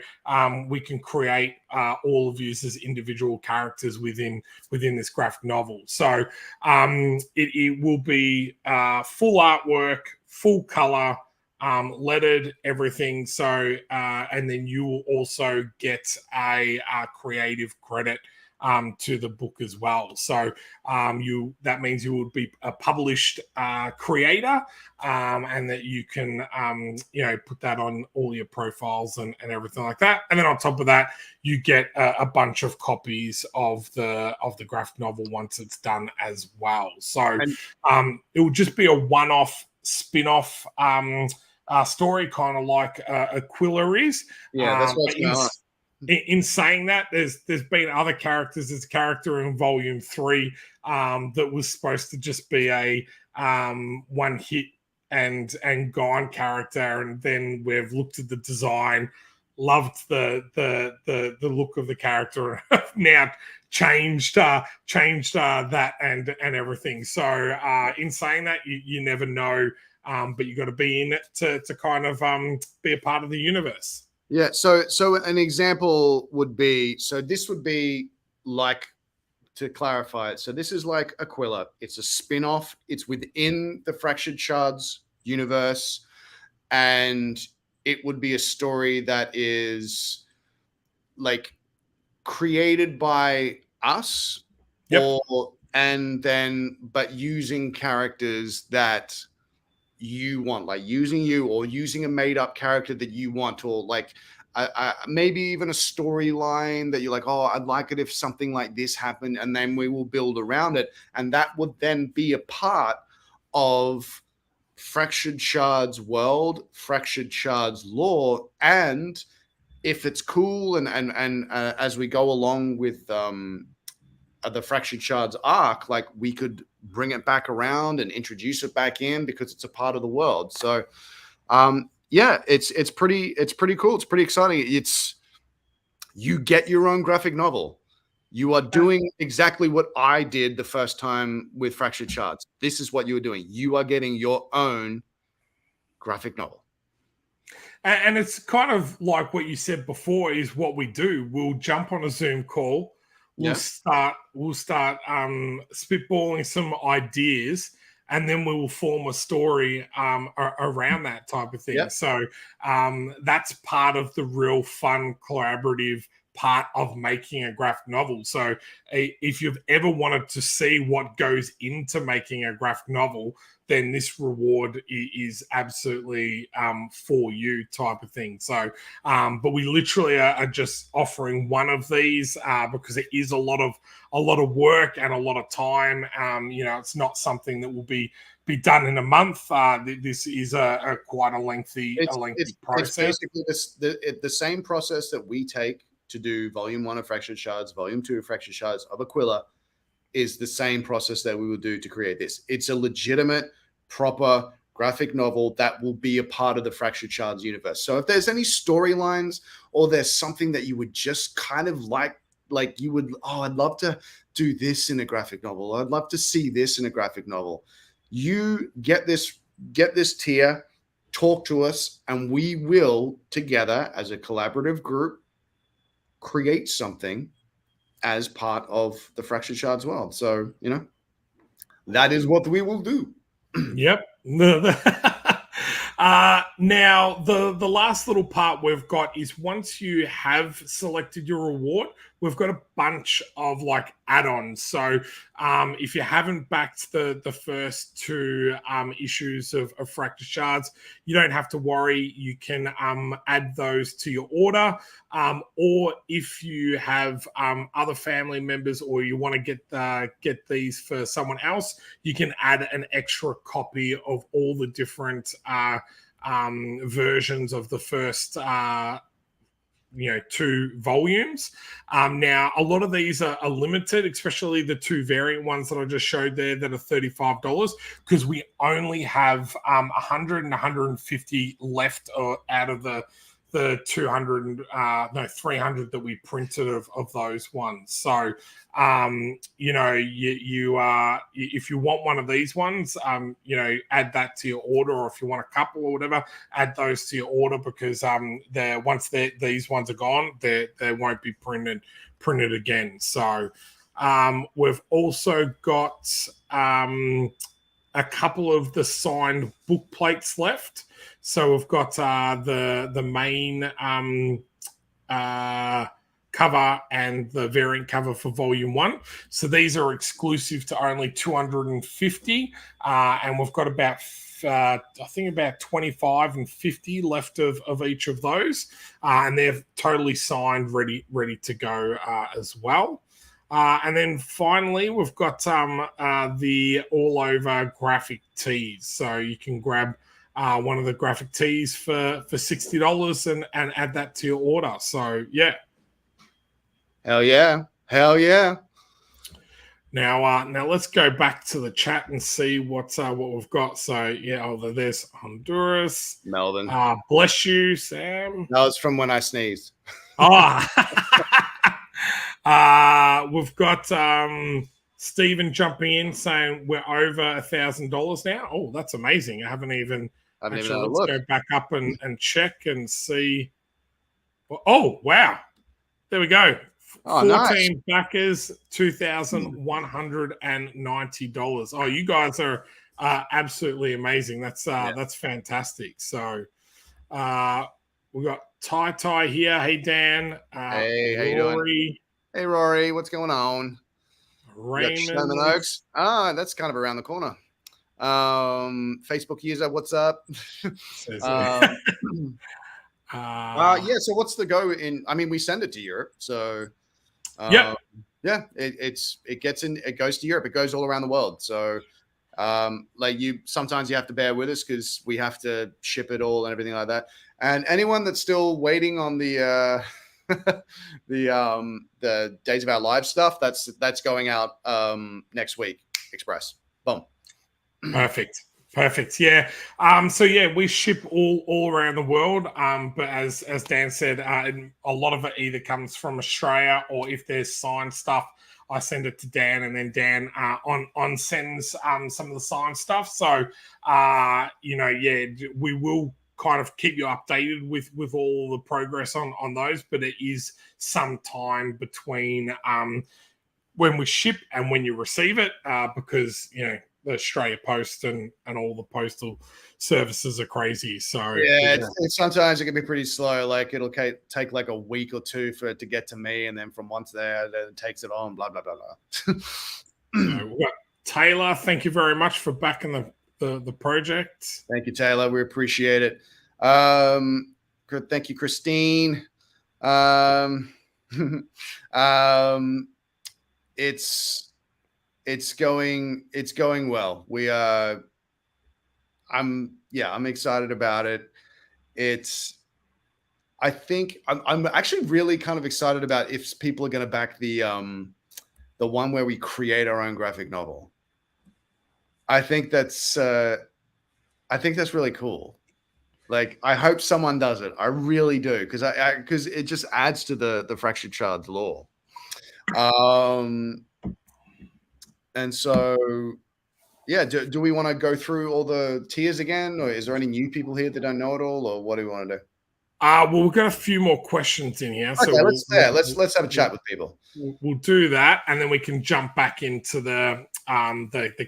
[SPEAKER 5] we can create all of you as individual characters within this graphic novel. So it will be full artwork, full color, lettered, everything. So and then you will also get a creative credit to the book as well. So that means you would be a published creator, and that you can put that on all your profiles and everything like that. And then on top of that, you get a bunch of copies of the graphic novel once it's done as well. So it will just be a one-off spin-off story, kind of like Aquila is.
[SPEAKER 1] Yeah, that's what's going on.
[SPEAKER 5] In saying that, there's been other characters. There's a character in Volume 3 that was supposed to just be a one hit and gone character, and then we've looked at the design, loved the look of the character, now changed that and everything. So in saying that, you never know, but you got to be in it to kind of be a part of the universe.
[SPEAKER 1] Yeah, so an example would be, so this would be like, to clarify it, so this is like Aquila. It's a spin-off. It's within the Fractured Shards universe, and it would be a story that is like created by us, but using characters that you want, like using you or using a made-up character that you want, or like maybe even a storyline that you're like, oh, I'd like it if something like this happened, and then we will build around it, and that would then be a part of Fractured Shards world, Fractured Shards lore. And if it's cool, and as we go along with the Fractured Shards arc, like we could bring it back around and introduce it back in because it's a part of the world. So it's pretty cool. It's pretty exciting. You get your own graphic novel. You are doing exactly what I did the first time with Fractured Shards. This is what you are doing. You are getting your own graphic novel.
[SPEAKER 5] And it's kind of like what you said before is what we do. We'll jump on a Zoom call. We'll start spitballing some ideas, and then we will form a story around that type of thing. Yep. So that's part of the real fun, collaborative part of making a graphic novel. So if you've ever wanted to see what goes into making a graphic novel, then this reward is absolutely for you type of thing. So, but we literally are just offering one of these because it is a lot of work and a lot of time. It's not something that will be done in a month. This is a quite a lengthy process.
[SPEAKER 1] It's basically the same process that we take to do Volume 1 of Fractured Shards, Volume 2 of Fractured Shards of Aquila, is the same process that we will do to create this. It's a legitimate, proper graphic novel that will be a part of the Fractured Shards universe. So if there's any storylines, or there's something that you would just kind of like you would, I'd love to do this in a graphic novel. I'd love to see this in a graphic novel. You get this tier, talk to us, and we will together as a collaborative group create something as part of the Fractured Shards world. So, that is what we will do.
[SPEAKER 5] Yep. Now, the last little part we've got is once you have selected your reward, we've got a bunch of like add-ons. So if you haven't backed the first two issues of Fractured Shards, you don't have to worry. You can add those to your order. Or if you have other family members, or you want to get these for someone else, you can add an extra copy of all the different versions of the first 2 volumes. Now, a lot of these are limited, especially the 2 variant ones that I just showed there that are $35, because we only have 100 and 150 left out of the 300 that we printed of those ones. So you if you want one of these ones, add that to your order, or if you want a couple or whatever, add those to your order, because once these ones are gone, they won't be printed again. So we've also got a couple of the signed book plates left. So we've got the main cover and the variant cover for volume 1. So these are exclusive to only 250, and we've got about I think about 25 and 50 left of each of those, and they're totally signed, ready to go as well. And then finally, we've got the all-over graphic tees. So you can grab one of the graphic tees for $60 and add that to your order. So, yeah.
[SPEAKER 1] Hell yeah.
[SPEAKER 5] Now let's go back to the chat and see what we've got. So, there's Honduras.
[SPEAKER 1] Melbourne.
[SPEAKER 5] Bless you, Sam.
[SPEAKER 1] That was from when I sneezed.
[SPEAKER 5] We've got Stephen jumping in saying we're over $1,000 now. Oh, that's amazing. I haven't even let's go back up and check and see. Oh, wow. There we go. 14
[SPEAKER 1] nice.
[SPEAKER 5] backers, $2,190. Oh, you guys are absolutely amazing. That's fantastic. So we've got Ty here. Hey, Dan.
[SPEAKER 1] Hey, how you doing? Hey, Rory. What's going on?
[SPEAKER 5] Raymond.
[SPEAKER 1] Sherman Oaks. That's kind of around the corner. Facebook user, what's up? So what's the go in? I mean, we send it to Europe. So it goes to Europe. It goes all around the world. So sometimes you have to bear with us because we have to ship it all and everything like that. And anyone that's still waiting on the the Days of Our Lives stuff, that's going out next week. Express. Boom.
[SPEAKER 5] Perfect. Yeah. We ship all around the world. But as Dan said, a lot of it either comes from Australia, or if there's signed stuff, I send it to Dan, and then Dan on sends some of the signed stuff. So we will kind of keep you updated with all the progress on those, but it is some time between when we ship and when you receive it, because the Australia Post and all the postal services are crazy. So
[SPEAKER 1] it's sometimes it can be pretty slow. Like it'll take like a week or two for it to get to me, and then from once there, then it takes it on. Blah blah blah blah.
[SPEAKER 5] We've got Taylor. Thank you very much for backing the project.
[SPEAKER 1] Thank you, Taylor. We appreciate it. Thank you, Christine. It's going well. I'm excited about it. I think I'm actually really kind of excited about if people are going to back the one where we create our own graphic novel. I think that's really cool. Like, I hope someone does it. I really do, because it just adds to the Fractured Shards lore. And so, do we want to go through all the tiers again, or is there any new people here that don't know it all, or what do we want to do?
[SPEAKER 5] Well, we've got a few more questions in here.
[SPEAKER 1] Okay, let's have a chat with people.
[SPEAKER 5] We'll do that, and then we can jump back into the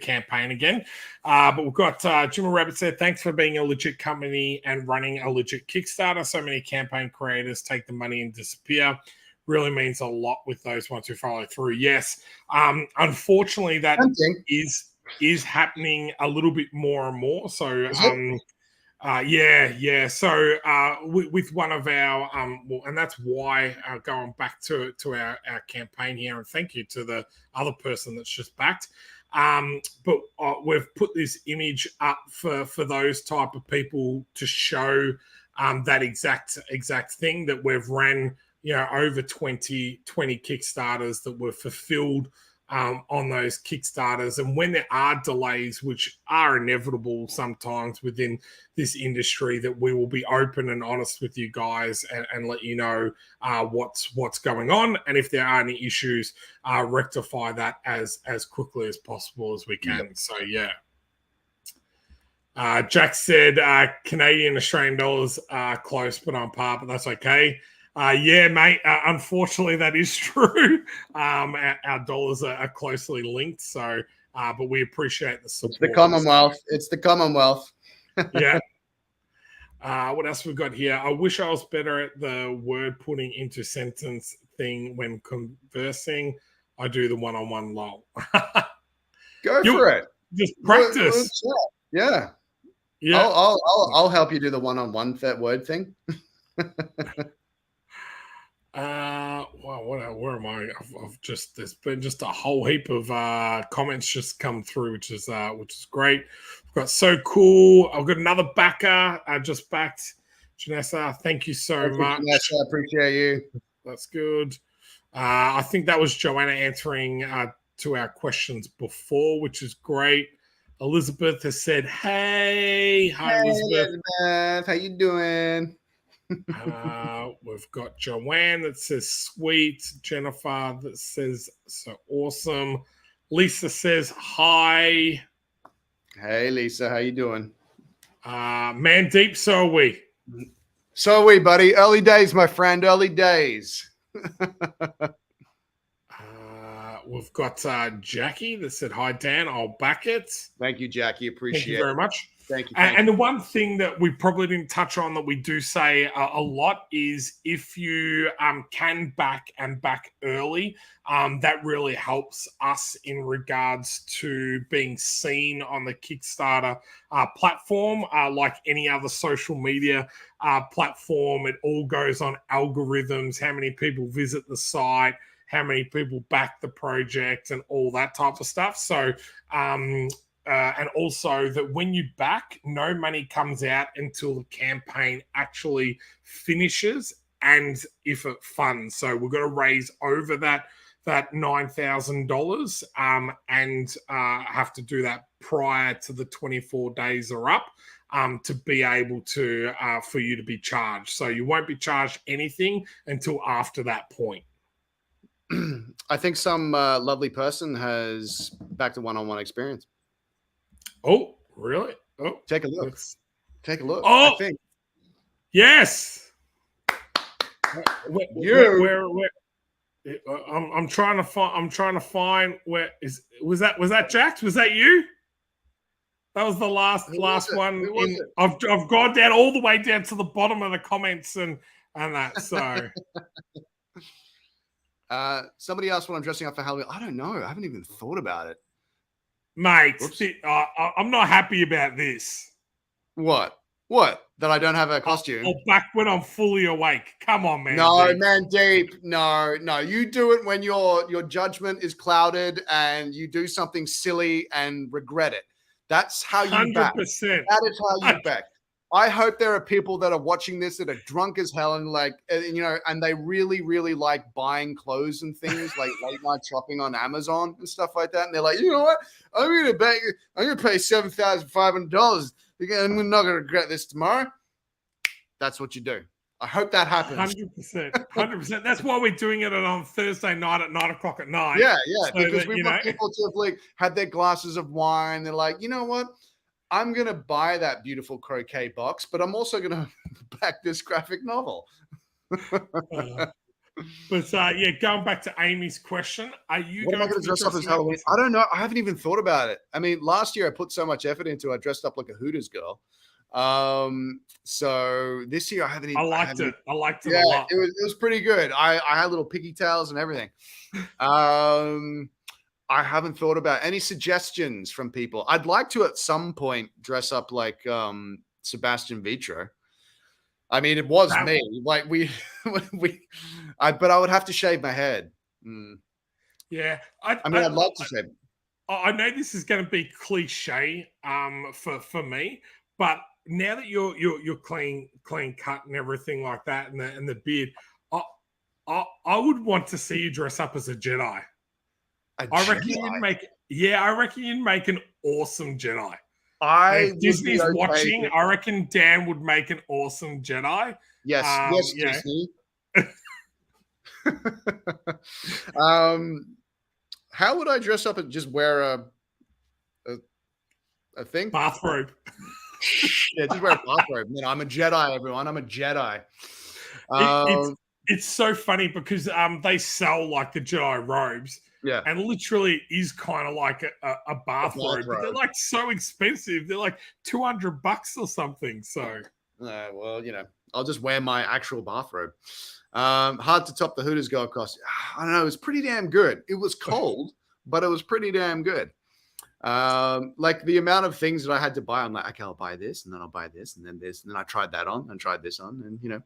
[SPEAKER 5] campaign again. But we've got Jimmy Rabbit said, thanks for being a legit company and running a legit Kickstarter. So many campaign creators take the money and disappear. Really means a lot with those ones who follow through. Yes. Unfortunately, that is happening a little bit more and more. So So with one of our and that's why going back to our campaign here, and thank you to the other person that's just backed. But we've put this image up for those type of people to show that exact thing that we've ran, over 20 Kickstarters that were fulfilled on those Kickstarters. And when there are delays, which are inevitable sometimes within this industry, that we will be open and honest with you guys and let you know what's going on. And if there are any issues, rectify that as quickly as possible as we can. Yep. So, yeah. Jack said Canadian Australian dollars are close but on par, but that's okay. Yeah, mate. Unfortunately, that is true. Our dollars are closely linked, so but we appreciate the support.
[SPEAKER 1] It's the Commonwealth. It's the Commonwealth.
[SPEAKER 5] Yeah. What else we've got here? I wish I was better at the word putting into sentence thing when conversing. I do the one-on-one lol.
[SPEAKER 1] Go for it.
[SPEAKER 5] Just practice.
[SPEAKER 1] Yeah. Yeah. I'll help you do the one-on-one word thing.
[SPEAKER 5] Where am I? I've just, there's been just a whole heap of comments just come through, which is great. We've got so cool. I've got another backer. I just backed Janessa. Thank you so much.
[SPEAKER 1] Janessa, I appreciate you.
[SPEAKER 5] That's good. I think that was Joanna answering to our questions before, which is great. Elizabeth has said, "Hey, hi, Elizabeth.
[SPEAKER 1] How you doing?"
[SPEAKER 5] We've got Joanne that says sweet. Jennifer that says so awesome. Lisa says hi.
[SPEAKER 1] Hey Lisa, how you doing?
[SPEAKER 5] Man deep, so are we.
[SPEAKER 1] So are we, buddy. Early days, my friend. Early days.
[SPEAKER 5] We've got Jackie that said hi, Dan. I'll back it.
[SPEAKER 1] Thank you, Jackie. Appreciate it.
[SPEAKER 5] Thank you very much.
[SPEAKER 1] Thank you.
[SPEAKER 5] And the one thing that we probably didn't touch on that we do say a lot is if you can back early, that really helps us in regards to being seen on the Kickstarter platform. Like any other social media platform, it all goes on algorithms, how many people visit the site, how many people back the project, and all that type of stuff. So, and also that when you back, no money comes out until the campaign actually finishes and if it funds. So we're going to raise over that $9,000 and have to do that prior to the 24 days are up to be able to for you to be charged. So you won't be charged anything until after that point.
[SPEAKER 1] I think some lovely person has backed a one-on-one experience.
[SPEAKER 5] Oh, really? Oh,
[SPEAKER 1] take a look. Take a look.
[SPEAKER 5] Oh,
[SPEAKER 1] I think.
[SPEAKER 5] Yes. Where I'm trying to find where was that Jax? Was that you? That was the last one. I've gone down all the way down to the bottom of the comments and that. So.
[SPEAKER 1] Somebody asked what I'm dressing up for Halloween. I don't know. I haven't even thought about it.
[SPEAKER 5] Mate, I'm not happy about this.
[SPEAKER 1] What? That I don't have a costume?
[SPEAKER 5] I'll back when I'm fully awake. Come on, man.
[SPEAKER 1] No, deep. Man deep. No. You do it when your judgment is clouded and you do something silly and regret it. That's how you
[SPEAKER 5] 100%.
[SPEAKER 1] back. That is how you back. I hope there are people that are watching this that are drunk as hell and and they really, really like buying clothes and things like late night shopping on Amazon and stuff like that. And they're like, you know what? I'm gonna pay $7,500. I'm not gonna regret this tomorrow. That's what you do. I hope that happens.
[SPEAKER 5] 100%. That's why we're doing it on Thursday night at 9:00 at night.
[SPEAKER 1] Yeah, so because we want people to have had their glasses of wine. They're like, you know what? I'm going to buy that beautiful croquet box, but I'm also going to back this graphic novel.
[SPEAKER 5] Going back to Amy's question, are you
[SPEAKER 1] going to dress up as Halloween? I don't know. I haven't even thought about it. I mean, last year I put so much effort into it. I dressed up like a Hooters girl. So this year I haven't even.
[SPEAKER 5] I liked it a lot.
[SPEAKER 1] It was pretty good. I had little piggy tails and everything. I haven't thought about any suggestions from people. I'd like to at some point dress up like Sebastian Vitro. I mean, it was me. Like but I would have to shave my head.
[SPEAKER 5] Yeah,
[SPEAKER 1] I'd love to shave.
[SPEAKER 5] I know this is going to be cliche for me, but now that you're clean cut and everything like that, and the beard, I would want to see you dress up as a Jedi. I reckon you'd make an awesome Jedi. If Disney's watching, I reckon Dan would make an awesome Jedi.
[SPEAKER 1] Yes, Disney. How would I dress up and just wear a thing?
[SPEAKER 5] Bathrobe.
[SPEAKER 1] Yeah, just wear a bathrobe. I'm a Jedi, everyone. I'm a Jedi.
[SPEAKER 5] It's so funny because they sell like the Jedi robes.
[SPEAKER 1] Yeah.
[SPEAKER 5] And literally is kind of like a bathrobe. But they're like so expensive. They're like $200 or something. So
[SPEAKER 1] well, I'll just wear my actual bathrobe. Hard to top the Hooters golf course. I don't know. It was pretty damn good. It was cold, but it was pretty damn good. Like the amount of things that I had to buy, I'm like, okay, I'll buy this, and then I'll buy this, and then this, and then I tried that on, and tried this on, and
[SPEAKER 5] he could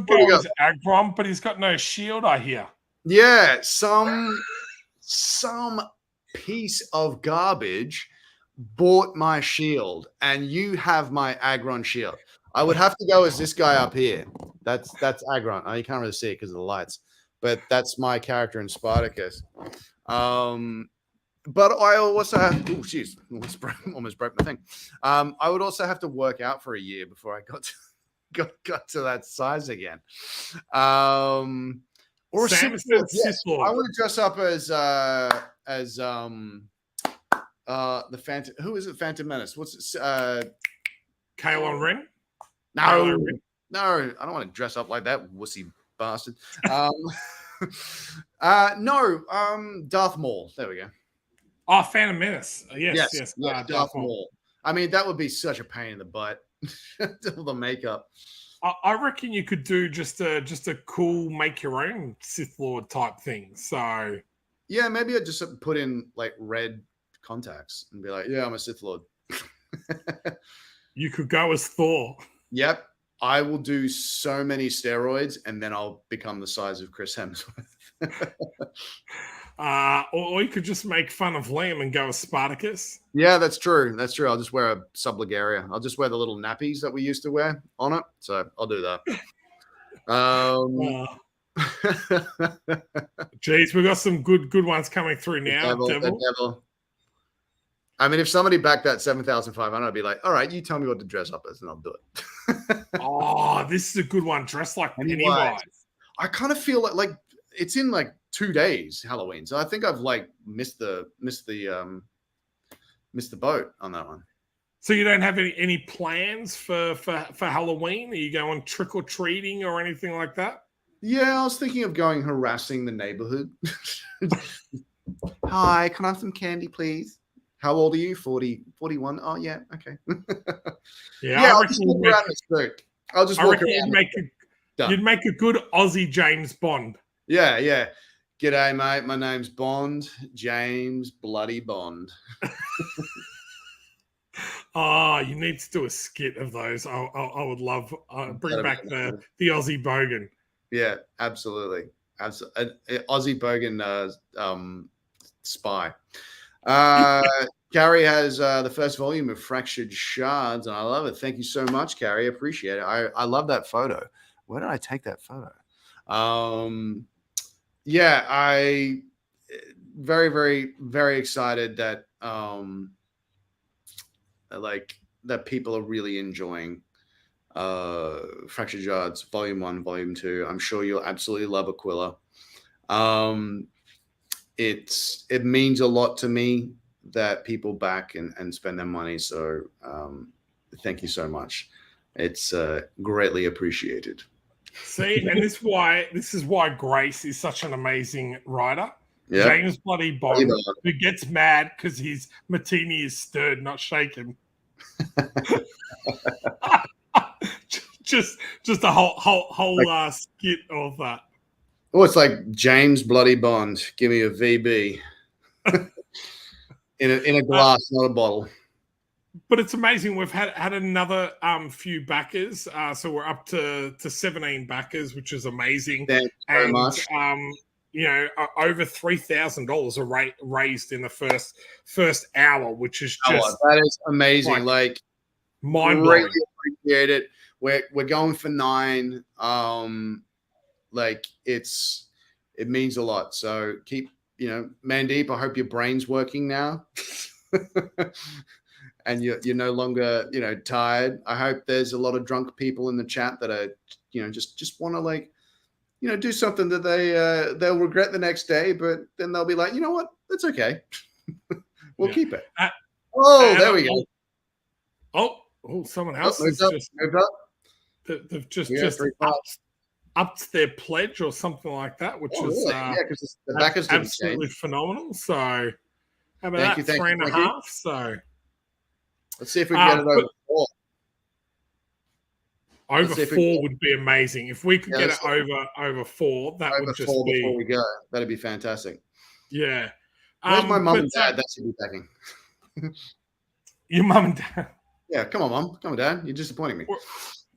[SPEAKER 5] go as Agron, but he's got no shield, I hear.
[SPEAKER 1] Yeah, some piece of garbage bought my shield, and you have my Agron shield. I would have to go as this guy up here. That's Agron. You can't really see it because of the lights, but that's my character in Spartacus. But I also almost broke my thing. I would also have to work out for a year before I got to that size again. Or
[SPEAKER 5] Sam
[SPEAKER 1] yes. I want to dress up as the Phantom. Who is it? Phantom Menace. What's it?
[SPEAKER 5] Kylo Ren?
[SPEAKER 1] No, I don't want to dress up like that wussy bastard. Darth Maul. There we go.
[SPEAKER 5] Oh, Phantom Menace. Yes.
[SPEAKER 1] Darth Maul. I mean, that would be such a pain in the butt. All the makeup.
[SPEAKER 5] I reckon you could do just a cool make your own Sith Lord type thing. So
[SPEAKER 1] yeah, maybe I'd just put in like red contacts and be like, yeah, I'm a Sith Lord.
[SPEAKER 5] You could go as Thor.
[SPEAKER 1] Yep. I will do so many steroids and then I'll become the size of Chris Hemsworth.
[SPEAKER 5] Or you could just make fun of Liam and go as Spartacus.
[SPEAKER 1] Yeah, that's true. That's true. I'll just wear a subligaria. I'll just wear the little nappies that we used to wear on it. So I'll do that.
[SPEAKER 5] Geez, we've got some good ones coming through now.
[SPEAKER 1] Devil. I mean, if somebody backed that 7,500, I'd be like, all right, you tell me what to dress up as and I'll do it.
[SPEAKER 5] Oh, this is a good one. Dress like Pennywise.
[SPEAKER 1] I kind of feel like it's in like 2 days, Halloween. So I think I've like missed the boat on that one.
[SPEAKER 5] So you don't have any plans for Halloween? Are you going trick or treating or anything like that?
[SPEAKER 1] Yeah, I was thinking of going harassing the neighborhood. Hi, can I have some candy, please? How old are you? 40, 41? Oh, yeah. Okay. I'll just walk around the street. I'll just walk around.
[SPEAKER 5] You'd make a good Aussie James Bond.
[SPEAKER 1] Yeah. G'day, mate. My name's Bond. James Bloody Bond.
[SPEAKER 5] Oh, you need to do a skit of those. I would love bring back the Aussie Bogan.
[SPEAKER 1] Yeah, absolutely. Aussie Bogan spy. Carrie has the first volume of Fractured Shards, and I love it. Thank you so much, Carrie. I appreciate it. I love that photo. Where did I take that photo? I very, very, very excited that that people are really enjoying Fractured Shards Volume 1, Volume 2. I'm sure you'll absolutely love Aquila. It means a lot to me that people back and spend their money. So thank you so much. It's greatly appreciated.
[SPEAKER 5] See, and this is why Grace is such an amazing writer.
[SPEAKER 1] Yeah.
[SPEAKER 5] James Bloody Bond, who gets mad because his martini is stirred, not shaken. just a whole skit of that.
[SPEAKER 1] Oh, it's like James Bloody Bond. Give me a VB in a glass, not a bottle.
[SPEAKER 5] But it's amazing. We've had another few backers, so we're up to 17 backers, which is amazing.
[SPEAKER 1] Thanks very much.
[SPEAKER 5] Over $3,000 are raised in the first hour, which is just
[SPEAKER 1] that is amazing. Like
[SPEAKER 5] Mind
[SPEAKER 1] Greatly
[SPEAKER 5] blowing.
[SPEAKER 1] appreciate it. We're going for 9. Like it means a lot. So keep, Mandeep, I hope your brain's working now. And you're no longer, tired. I hope there's a lot of drunk people in the chat that are, just want to like, do something that they'll regret the next day, but then they'll be like, you know what? That's okay. We'll keep it. There we go.
[SPEAKER 5] Oh, someone else
[SPEAKER 1] moved
[SPEAKER 5] has
[SPEAKER 1] up.
[SPEAKER 5] they've just
[SPEAKER 1] Yeah,
[SPEAKER 5] upped their pledge or something like that, which is
[SPEAKER 1] really? Yeah, because the backers didn't
[SPEAKER 5] absolutely
[SPEAKER 1] change.
[SPEAKER 5] phenomenal. So how about
[SPEAKER 1] Thank
[SPEAKER 5] that?
[SPEAKER 1] you,
[SPEAKER 5] 3.5. So
[SPEAKER 1] let's see if we can get it over 4.
[SPEAKER 5] Over 4 would be amazing. If we could get it over 4, that would just
[SPEAKER 1] 4
[SPEAKER 5] be
[SPEAKER 1] before we go. That'd be fantastic.
[SPEAKER 5] Yeah.
[SPEAKER 1] Where's my mum and dad? That should be packing.
[SPEAKER 5] Your mum and dad.
[SPEAKER 1] Yeah, come on, mum. Come on, dad. You're disappointing me.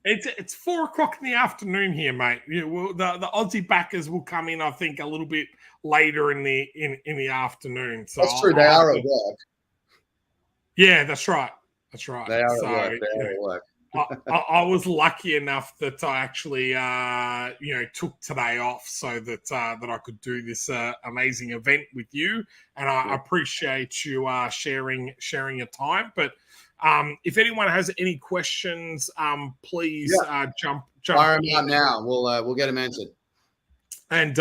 [SPEAKER 5] It's 4:00 in the afternoon here, mate. The Aussie backers will come in, I think, a little bit later in the afternoon. So
[SPEAKER 1] that's true. They are at work.
[SPEAKER 5] Yeah, that's right. That's right.
[SPEAKER 1] They are at work. They are at work.
[SPEAKER 5] I was lucky enough that I actually, took today off so that I could do this amazing event with you, and I appreciate you sharing your time. But if anyone has any questions, please jump.
[SPEAKER 1] Fire them out now. We'll get them answered.
[SPEAKER 5] And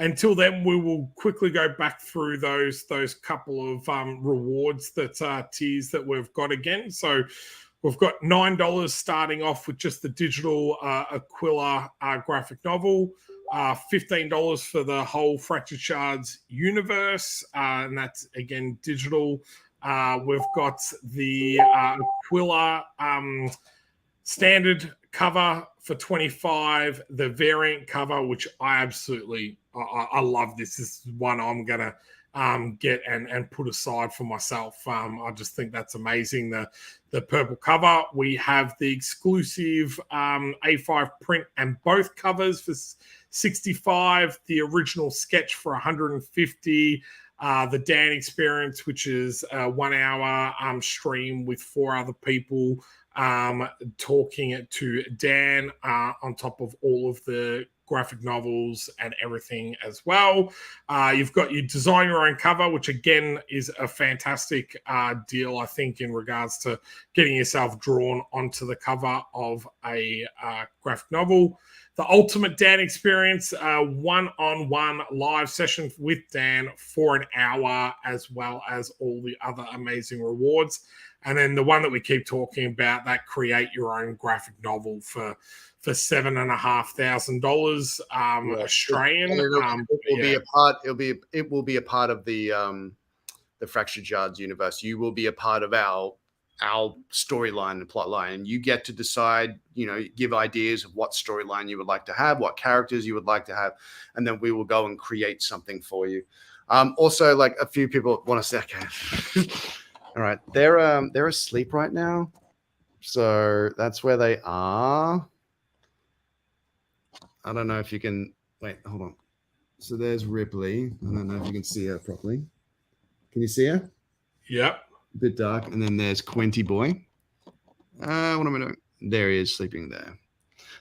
[SPEAKER 5] until then, we will quickly go back through those couple of rewards tiers that we've got again. So we've got $9 starting off with just the digital Aquila graphic novel, $15 for the whole Fractured Shards universe, and that's again digital. We've got the Aquila standard cover for $25, the variant cover, which I absolutely I love. This is one I'm gonna get and put aside for myself. I just think that's amazing. The purple cover. We have the exclusive A5 print and both covers for $65. The original sketch for $150. The Dan Experience, which is a 1 hour stream with 4 other people talking to Dan on top of all of the graphic novels and everything as well. You've got your design your own cover, which again is a fantastic deal, I think, in regards to getting yourself drawn onto the cover of a graphic novel. The Ultimate Dan Experience, one-on-one live session with Dan for an hour, as well as all the other amazing rewards. And then the one that we keep talking about, that create your own graphic novel for $7,500 Australian.
[SPEAKER 1] It will be a part of the Fractured Shards universe. You will be a part of our storyline and plot line, and you get to decide, give ideas of what storyline you would like to have, what characters you would like to have, and then we will go and create something for you. Also, like a few people want to say, okay, all right, they're asleep right now, so that's where they are. I don't know if you can wait. Hold on. So there's Ripley. I don't know if you can see her properly. Can you see her?
[SPEAKER 5] Yep.
[SPEAKER 1] A bit dark. And then there's Quenty Boy. What am I doing? There he is, sleeping there.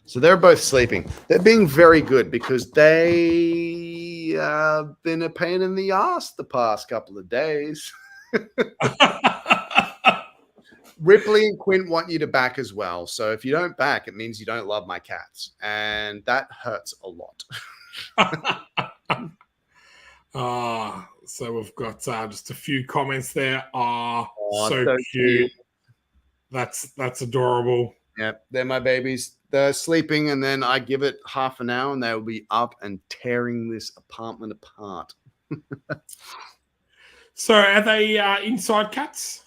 [SPEAKER 1] So they're both sleeping. They're being very good because they have been a pain in the ass the past couple of days. Ripley and Quint want you to back as well. So if you don't back, it means you don't love my cats. And that hurts a lot.
[SPEAKER 5] So we've got just a few comments there. So cute. That's adorable.
[SPEAKER 1] Yeah, they're my babies. They're sleeping, and then I give it half an hour, and they will be up and tearing this apartment apart.
[SPEAKER 5] So are they inside cats?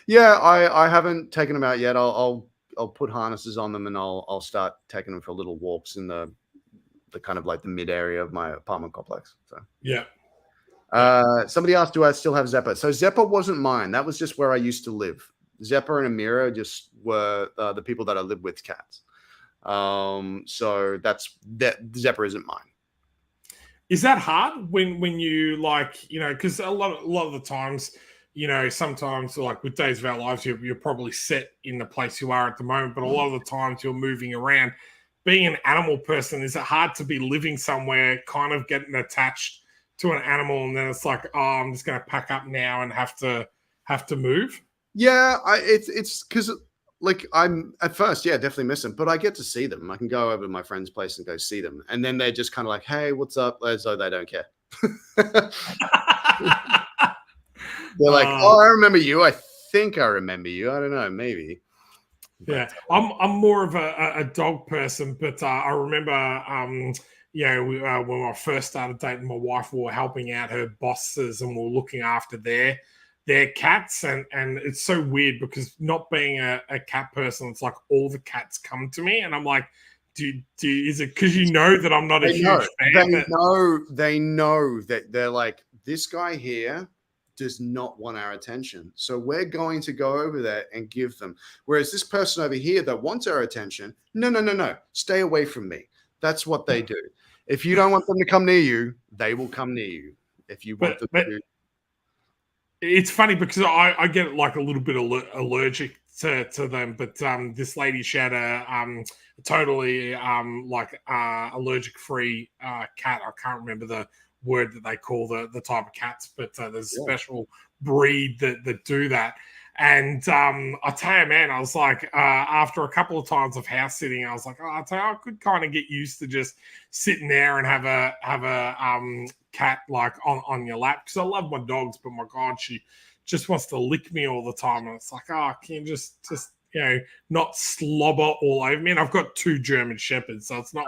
[SPEAKER 1] Yeah, I haven't taken them out yet. I'll put harnesses on them, and I'll start taking them for little walks in the kind of like the mid area of my apartment complex. So
[SPEAKER 5] yeah.
[SPEAKER 1] Somebody asked, do I still have Zeppa? So Zeppa wasn't mine. That was just where I used to live. Zeppa and Amira just were the people that I live with cats. So that Zeppa isn't mine.
[SPEAKER 5] Is that hard when you like, because a lot of the times sometimes like with Days of Our Lives, you're probably set in the place you are at the moment, but a lot of the times you're moving around. Being an animal person, is it hard to be living somewhere, kind of getting attached to an animal, and then it's like, oh, I'm just going to pack up now and have to move?
[SPEAKER 1] Yeah, it's because like I'm at first, yeah, definitely miss them, but I get to see them. I can go over to my friend's place and go see them, and then they're just kind of like, "Hey, what's up?" As though they don't care. They're like, "Oh, I remember you. I think I remember you. I don't know, maybe."
[SPEAKER 5] Yeah, I'm more of a dog person, but I remember, when I first started dating my wife, we were helping out her bosses and we were looking after their cats, and it's so weird because not being a cat person, it's like all the cats come to me, and I'm like, is it because you know that I'm not a huge fan?
[SPEAKER 1] They know that they're like, this guy here does not want our attention, so we're going to go over there and give them. Whereas this person over here that wants our attention, no, stay away from me. That's what they do. If you don't want them to come near you, they will come near you. If you want them to.
[SPEAKER 5] It's funny because I get like a little bit allergic to them, but this lady, she had a totally allergic free cat. I can't remember the word that they call the type of cats, but there's a special breed that do that. And I tell you, man, I was like, after a couple of times of house sitting, I was like, I tell you, I could kind of get used to just sitting there and have a cat like on your lap, because I love my dogs, but my God, she just wants to lick me all the time, and it's like, can you just not slobber all over me? And I've got 2 German Shepherds, so it's not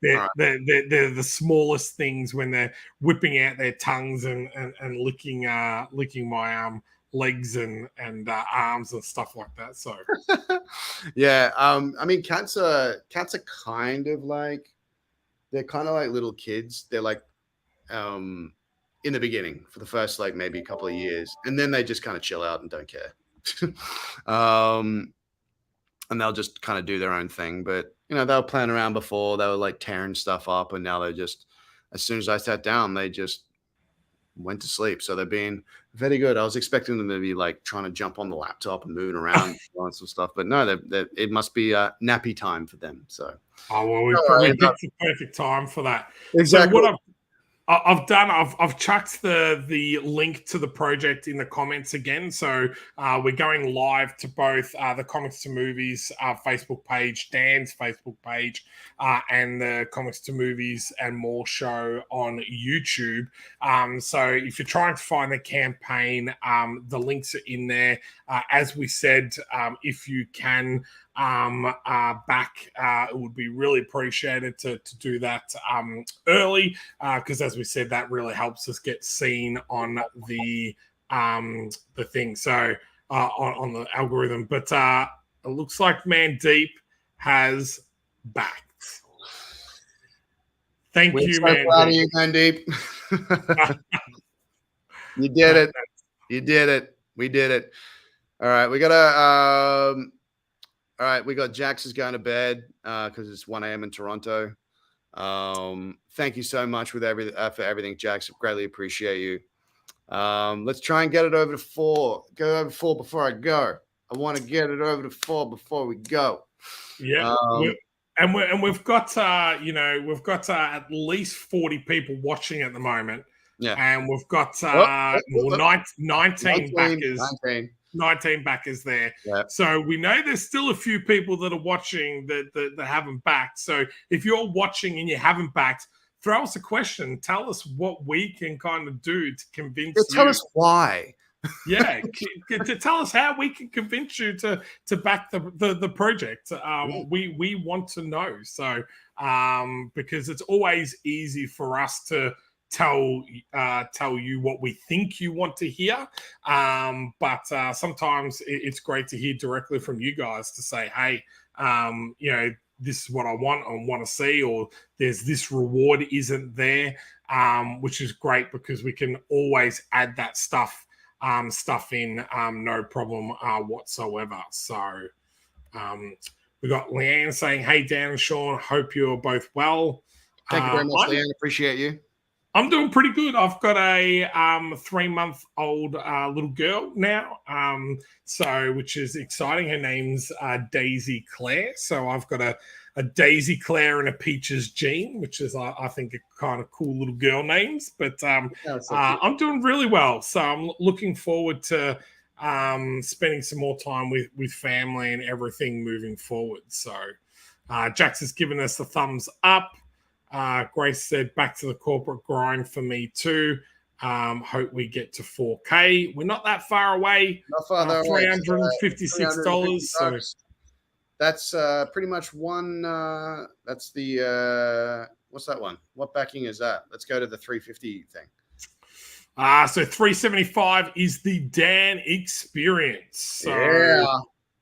[SPEAKER 5] they're the smallest things when they're whipping out their tongues and licking my legs and arms and stuff like that. So
[SPEAKER 1] yeah, I mean, cats are kind of like, they're kind of like little kids. They're like in the beginning for the first like maybe a couple of years, and then they just kind of chill out and don't care. And they'll just kind of do their own thing. But they were playing around before, they were like tearing stuff up, and now they're just, as soon as I sat down, they just went to sleep. So they're being very good. I was expecting them to be like trying to jump on the laptop and moving around and some stuff, but no, it must be nappy time for them. So
[SPEAKER 5] we probably picked the perfect time for that.
[SPEAKER 1] Exactly.
[SPEAKER 5] So what I've chucked the link to the project in the comments again. So we're going live to both the Comics to Movies Facebook page, Dan's Facebook page, and the Comics to Movies and More show on YouTube. So if you're trying to find the campaign, the links are in there. As we said, if you can back, it would be really appreciated to do that early, because as we said, that really helps us get seen on the thing, so on the algorithm. But it looks like Mandeep has backed. Thank you,
[SPEAKER 1] Mandeep. Proud of you, Mandeep. You did it. You did it. We did it. All right, we got Jax is going to bed because it's 1 a.m. in Toronto. Thank you so much for everything, Jax. Greatly appreciate you. Let's try and get it over to 4. Go over 4 before I go. I want to get it over to 4 before we go.
[SPEAKER 5] Yeah, we've got at least 40 people watching at the moment.
[SPEAKER 1] Yeah,
[SPEAKER 5] and we've got 19 backers. 19 backers there.
[SPEAKER 1] Yeah.
[SPEAKER 5] So we know there's still a few people that are watching that haven't backed. So if you're watching and you haven't backed, throw us a question. Tell us what we can kind of do to convince you.
[SPEAKER 1] Tell us why.
[SPEAKER 5] Yeah, to tell us how we can convince you to back the project. We want to know. So because it's always easy for us to tell you what we think you want to hear, but sometimes it's great to hear directly from you guys to say, hey, this is what I want to see, or there's this reward isn't there, which is great because we can always add that stuff in, no problem whatsoever. So we got Leanne saying, hey, Dan and Shaun, hope you're both well.
[SPEAKER 1] Thank you very much, Leanne. Appreciate you.
[SPEAKER 5] I'm doing pretty good. I've got a 3-month-old little girl now, which is exciting. Her name's Daisy Claire. So I've got a Daisy Claire and a Peaches Jean, which is I think a kind of cool little girl names. But I'm doing really well. So I'm looking forward to spending some more time with family and everything moving forward. So Jax has given us the thumbs up. Grace said, back to the corporate grind for me too. Hope we get to 4K. We're not that far away.
[SPEAKER 4] Not far away.
[SPEAKER 5] $356. So
[SPEAKER 4] that's pretty much one. That's the what's that one? What backing is that? Let's go to the 350 thing.
[SPEAKER 5] So 375 is the Dan experience. So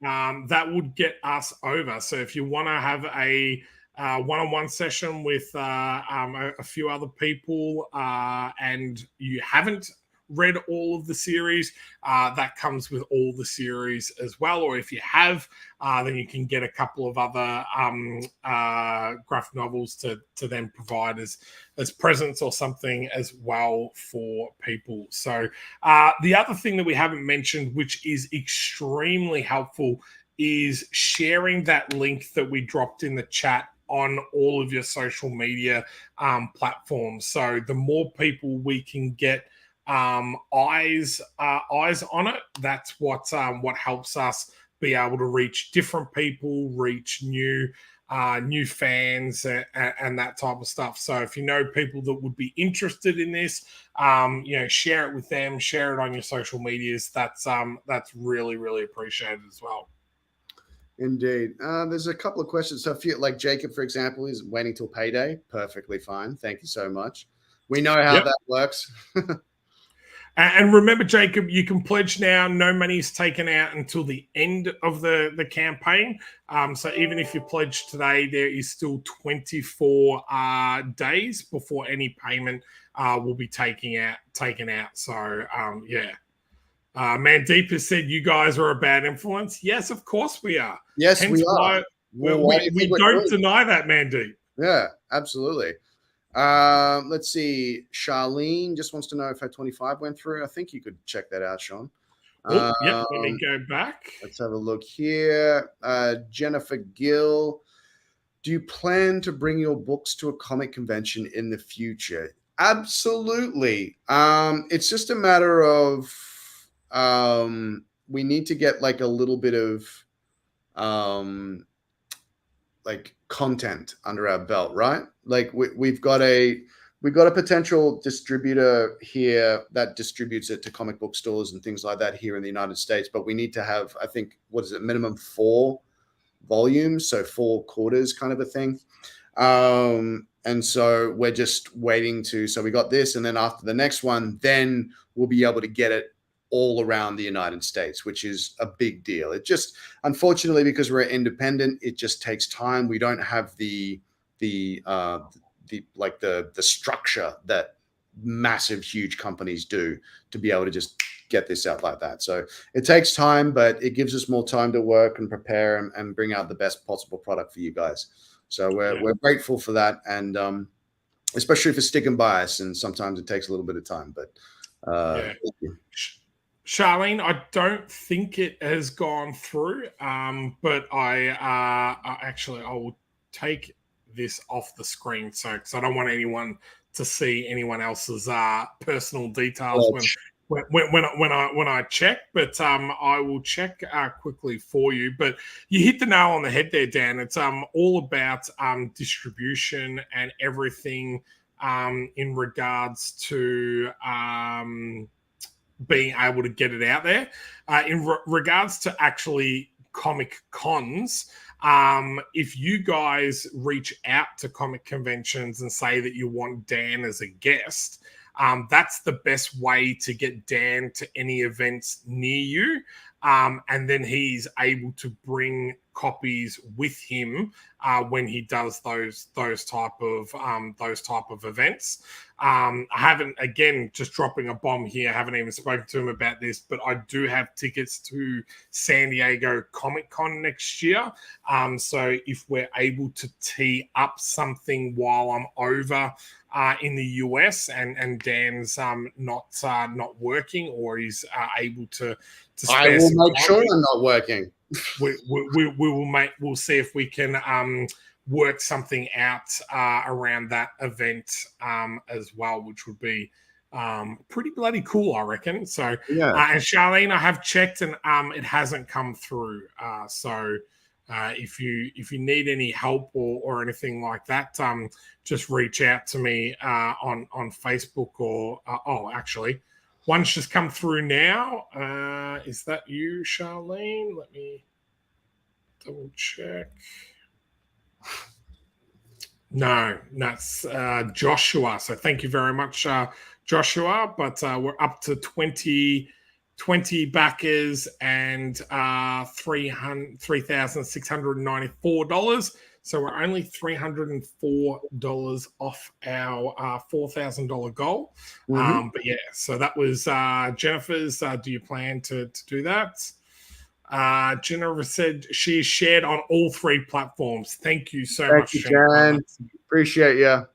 [SPEAKER 5] that would get us over. So if you want to have a one-on-one session with a few other people and you haven't read all of the series, that comes with all the series as well. Or if you have, then you can get a couple of other graphic novels to then provide as presents or something as well for people. So the other thing that we haven't mentioned, which is extremely helpful, is sharing that link that we dropped in the chat on all of your social media platforms. So the more people we can get eyes on it, that's what helps us be able to reach different people, reach new fans and that type of stuff. So if you know people that would be interested in this, share it with them, share it on your social medias. That's really, really appreciated as well.
[SPEAKER 4] Indeed. There's a couple of questions. So if you, like Jacob, for example, is waiting till payday, perfectly fine. Thank you so much. We know how that works.
[SPEAKER 5] And remember, Jacob, you can pledge now. No money is taken out until the end of the campaign. So even if you pledge today, there is still 24 days before any payment will be taken out. So, Mandeep has said you guys are a bad influence. Yes, of course we are.
[SPEAKER 4] Yes, we are.
[SPEAKER 5] We don't deny that, Mandeep.
[SPEAKER 4] Yeah, absolutely. Let's see. Charlene just wants to know if her 25 went through. I think you could check that out, Shaun.
[SPEAKER 5] Let me go back.
[SPEAKER 4] Let's have a look here. Jennifer Gill, do you plan to bring your books to a comic convention in the future? Absolutely. It's just a matter of we need to get like a little bit of like content under our belt, right? Like we've got a potential distributor here that distributes it to comic book stores and things like that here in the United States, but we need to have, I think, what is it, minimum 4 volumes, so 4 quarters kind of a thing. And so we're just waiting so we got this, and then after the next one, then we'll be able to get it all around the United States, which is a big deal. It just, unfortunately, because we're independent, it just takes time. We don't have the structure that massive, huge companies do to be able to just get this out like that. So it takes time, but it gives us more time to work and prepare and bring out the best possible product for you guys. So we're grateful for that, and especially for sticking by us. And sometimes it takes a little bit of time, but thank you.
[SPEAKER 5] Charlene, I don't think it has gone through, but I will take this off the screen, because I don't want anyone to see anyone else's personal details when I check. But I will check quickly for you. But you hit the nail on the head there, Dan. It's all about distribution and everything in regards to being able to get it out there. In regards to actually comic cons, if you guys reach out to comic conventions and say that you want Dan as a guest, that's the best way to get Dan to any events near you. And then he's able to bring copies with him when he does those type of events. I haven't, again, just dropping a bomb here, I haven't even spoken to him about this, but I do have tickets to San Diego Comic-Con next year. So if we're able to tee up something while I'm over in the US and Dan's not working, or he's able to spare
[SPEAKER 4] I will make
[SPEAKER 5] time,
[SPEAKER 4] sure I'm not working.
[SPEAKER 5] We'll see if we can work something out around that event as well, which would be pretty bloody cool, I reckon. So,
[SPEAKER 4] Yeah.
[SPEAKER 5] And Charlene, I have checked and it hasn't come through. So if you need any help or anything like that, just reach out to me on Facebook or actually, one's just come through now. Is that you, Charlene? Let me double check. No, that's Joshua. So thank you very much, Joshua. But we're up to 20 backers and $3,694. So we're only $304 off our $4,000 goal. But yeah, so that was Jennifer's. Do you plan to do that? Jennifer said she shared on all 3 platforms. Thank you so much,
[SPEAKER 4] Jen. Appreciate you.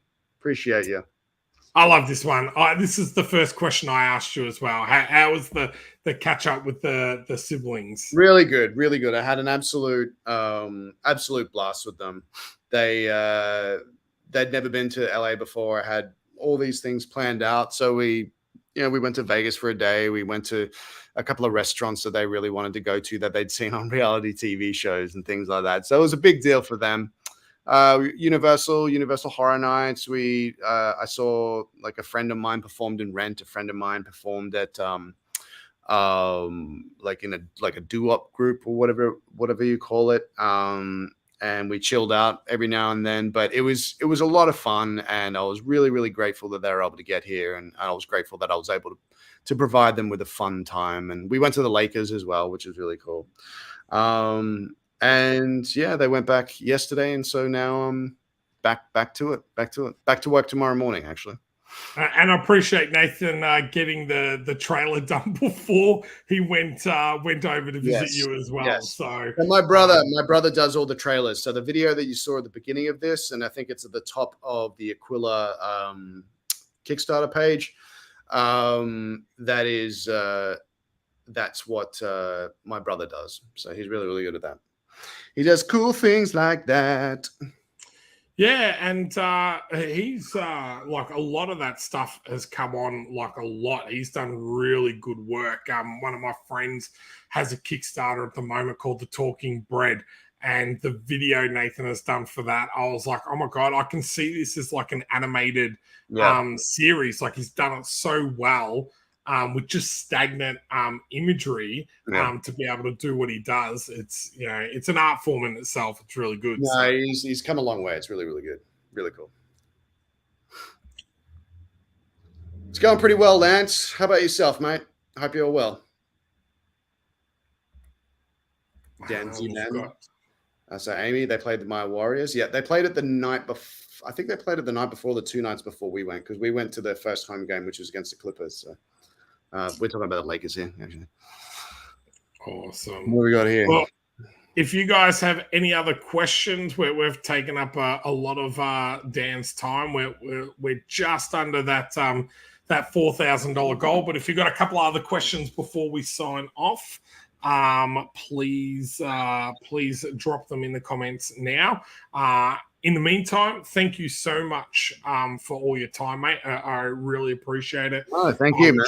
[SPEAKER 5] I love this one. This is the first question I asked you as well. How was the catch up with the siblings?
[SPEAKER 4] Really good. I had an absolute blast with them. They'd never been to LA before. I had all these things planned out. So we went to Vegas for a day. We went to a couple of restaurants that they really wanted to go to that they'd seen on reality TV shows and things like that. So it was a big deal for them. Universal Horror Nights. I saw like a friend of mine performed in Rent. A friend of mine performed at like in a doo-wop group or whatever you call it. And we chilled out every now and then, but it was a lot of fun, and I was really, really grateful that they were able to get here, and I was grateful that I was able to provide them with a fun time. And we went to the Lakers as well, which was really cool. And yeah, they went back yesterday, and so now I'm back to work tomorrow morning, actually.
[SPEAKER 5] And I appreciate Nathan getting the trailer done before he went over to visit you as well.
[SPEAKER 4] Yes.
[SPEAKER 5] So
[SPEAKER 4] and my brother does all the trailers. So the video that you saw at the beginning of this, and I think it's at the top of the Aquila Kickstarter page. That's what my brother does. So he's really, really good at that. He does cool things like that.
[SPEAKER 5] Yeah, and he's like a lot of that stuff has come on like a lot. He's done really good work. One of my friends has a Kickstarter at the moment called The Talking Bread, and the video Nathan has done for that, I was like, oh my God, I can see this as like an animated series. Like he's done it so well. With just stagnant imagery, to be able to do what he does, it's an art form in itself. It's really good.
[SPEAKER 4] No,
[SPEAKER 5] so.
[SPEAKER 4] he's come a long way. It's really, really good. Really cool. It's going pretty well, Lance. How about yourself, mate? I hope you're well. Dan Feuerriegel. So Amy, they played the Maya Warriors. Yeah, they played it the night before. I think they played it the night before, the 2 nights before we went, because we went to their first home game, which was against the Clippers. So. We're talking about the Lakers here, actually.
[SPEAKER 5] Awesome.
[SPEAKER 4] What do we got here?
[SPEAKER 5] Well, if you guys have any other questions, we've taken up a lot of Dan's time. We're just under that $4,000 goal. But if you've got a couple of other questions before we sign off, please drop them in the comments now. In the meantime, thank you so much for all your time, mate. I really appreciate it.
[SPEAKER 4] Oh, thank you, man.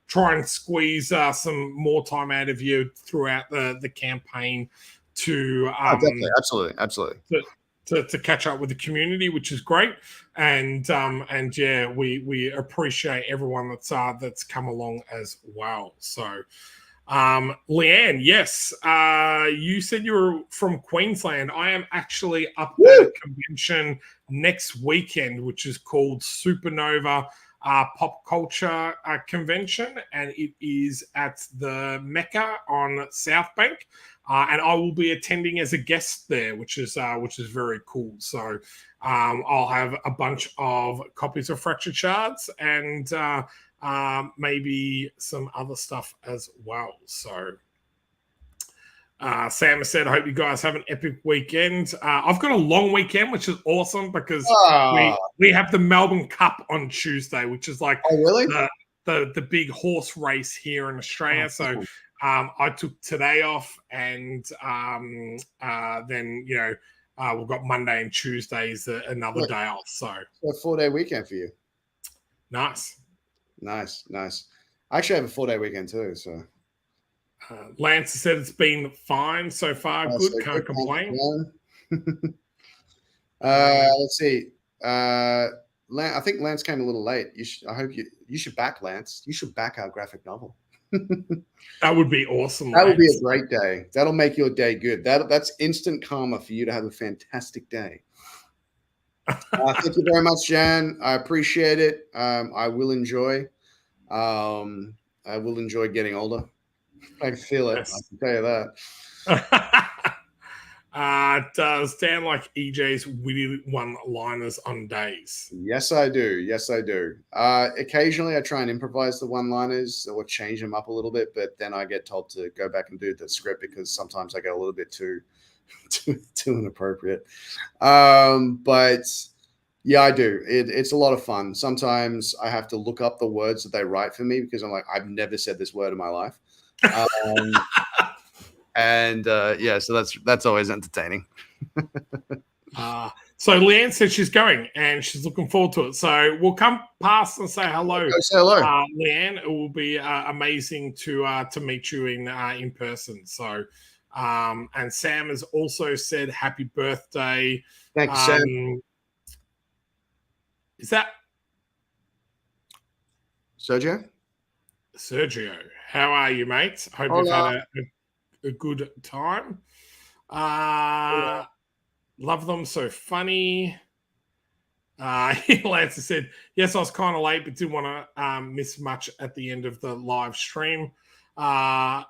[SPEAKER 5] Try and squeeze some more time out of you throughout the campaign to
[SPEAKER 4] definitely, absolutely
[SPEAKER 5] to catch up with the community, which is great. And yeah, we appreciate everyone that's come along as well. So. Leanne, yes, you said you were from Queensland. I am actually up at a convention next weekend, which is called Supernova pop culture convention, and it is at the Mecca on South Bank. And I will be attending as a guest there, which is very cool. So I'll have a bunch of copies of Fractured Shards and maybe some other stuff as well. So Sam has said, I hope you guys have an epic weekend. I've got a long weekend, which is awesome because we have the Melbourne Cup on Tuesday, which is like the big horse race here in Australia. So I took today off, and then we've got Monday and Tuesday is another day off. So
[SPEAKER 4] a 4-day weekend for you.
[SPEAKER 5] Nice.
[SPEAKER 4] I actually have a 4-day weekend too. So
[SPEAKER 5] Lance said it's been fine so far. Good, so can't complain.
[SPEAKER 4] Let's see. I think Lance came a little late. I hope you should back Lance. You should back our graphic novel.
[SPEAKER 5] That would be awesome.
[SPEAKER 4] That would be a great day. That'll make your day good. That's instant karma for you to have a fantastic day. Thank you very much, Jan. I appreciate it. I will enjoy. I will enjoy getting older. I can feel it. Yes. I can tell you that.
[SPEAKER 5] Does Dan like EJ's witty one-liners on days?
[SPEAKER 4] Yes, I do. Occasionally, I try and improvise the one-liners or change them up a little bit, but then I get told to go back and do the script because sometimes I get a little bit too inappropriate. But yeah, I do. It's a lot of fun. Sometimes I have to look up the words that they write for me because I'm like, I've never said this word in my life. So that's always entertaining.
[SPEAKER 5] So Leanne said she's going and she's looking forward to it. So we'll come past and say hello.
[SPEAKER 4] Say hello,
[SPEAKER 5] Leanne. It will be amazing to meet you in person. So and Sam has also said happy birthday.
[SPEAKER 4] Thank you, Sam.
[SPEAKER 5] Is that
[SPEAKER 4] Sergio?
[SPEAKER 5] How are you, mate? Hope you've had a good time. Love them, so funny. Lance said, yes, I was kind of late, but didn't want to miss much at the end of the live stream. No,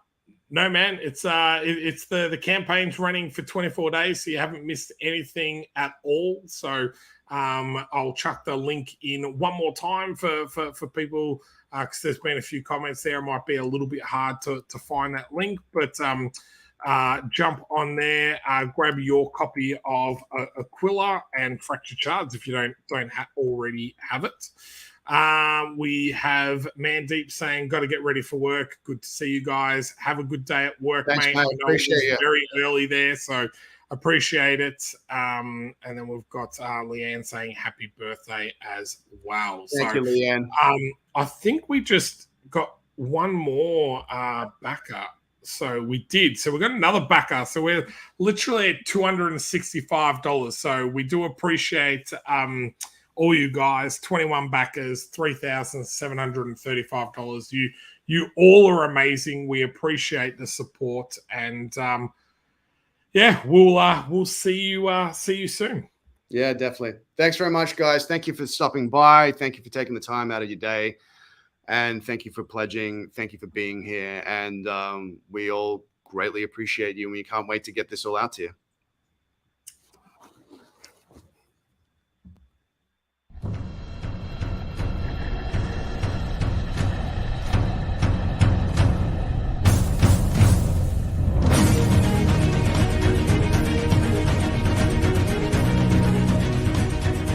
[SPEAKER 5] man, it's the campaign's running for 24 days, so you haven't missed anything at all. So I'll chuck the link in one more time for people because there's been a few comments there. It might be a little bit hard to find that link, but jump on there, grab your copy of Aquila and Fractured Shards if you don't already have it. We have Mandeep saying, got to get ready for work. Good to see you guys. Have a good day at work,
[SPEAKER 4] Thanks,
[SPEAKER 5] mate.
[SPEAKER 4] mate. Appreciate it.
[SPEAKER 5] Very early there, so appreciate it. And then we've got Leanne saying happy birthday as well.
[SPEAKER 4] Thank you, Leanne.
[SPEAKER 5] I think we just got one more backer. So we did. So we got another backer. So we're literally at $265. So we do appreciate all you guys. 21 backers, $3,735. You all are amazing. We appreciate the support, and we'll see you soon.
[SPEAKER 4] Yeah, definitely. Thanks very much, guys. Thank you for stopping by. Thank you for taking the time out of your day. And thank you for pledging. Thank you for being here. And we all greatly appreciate you. And we can't wait to get this all out to you.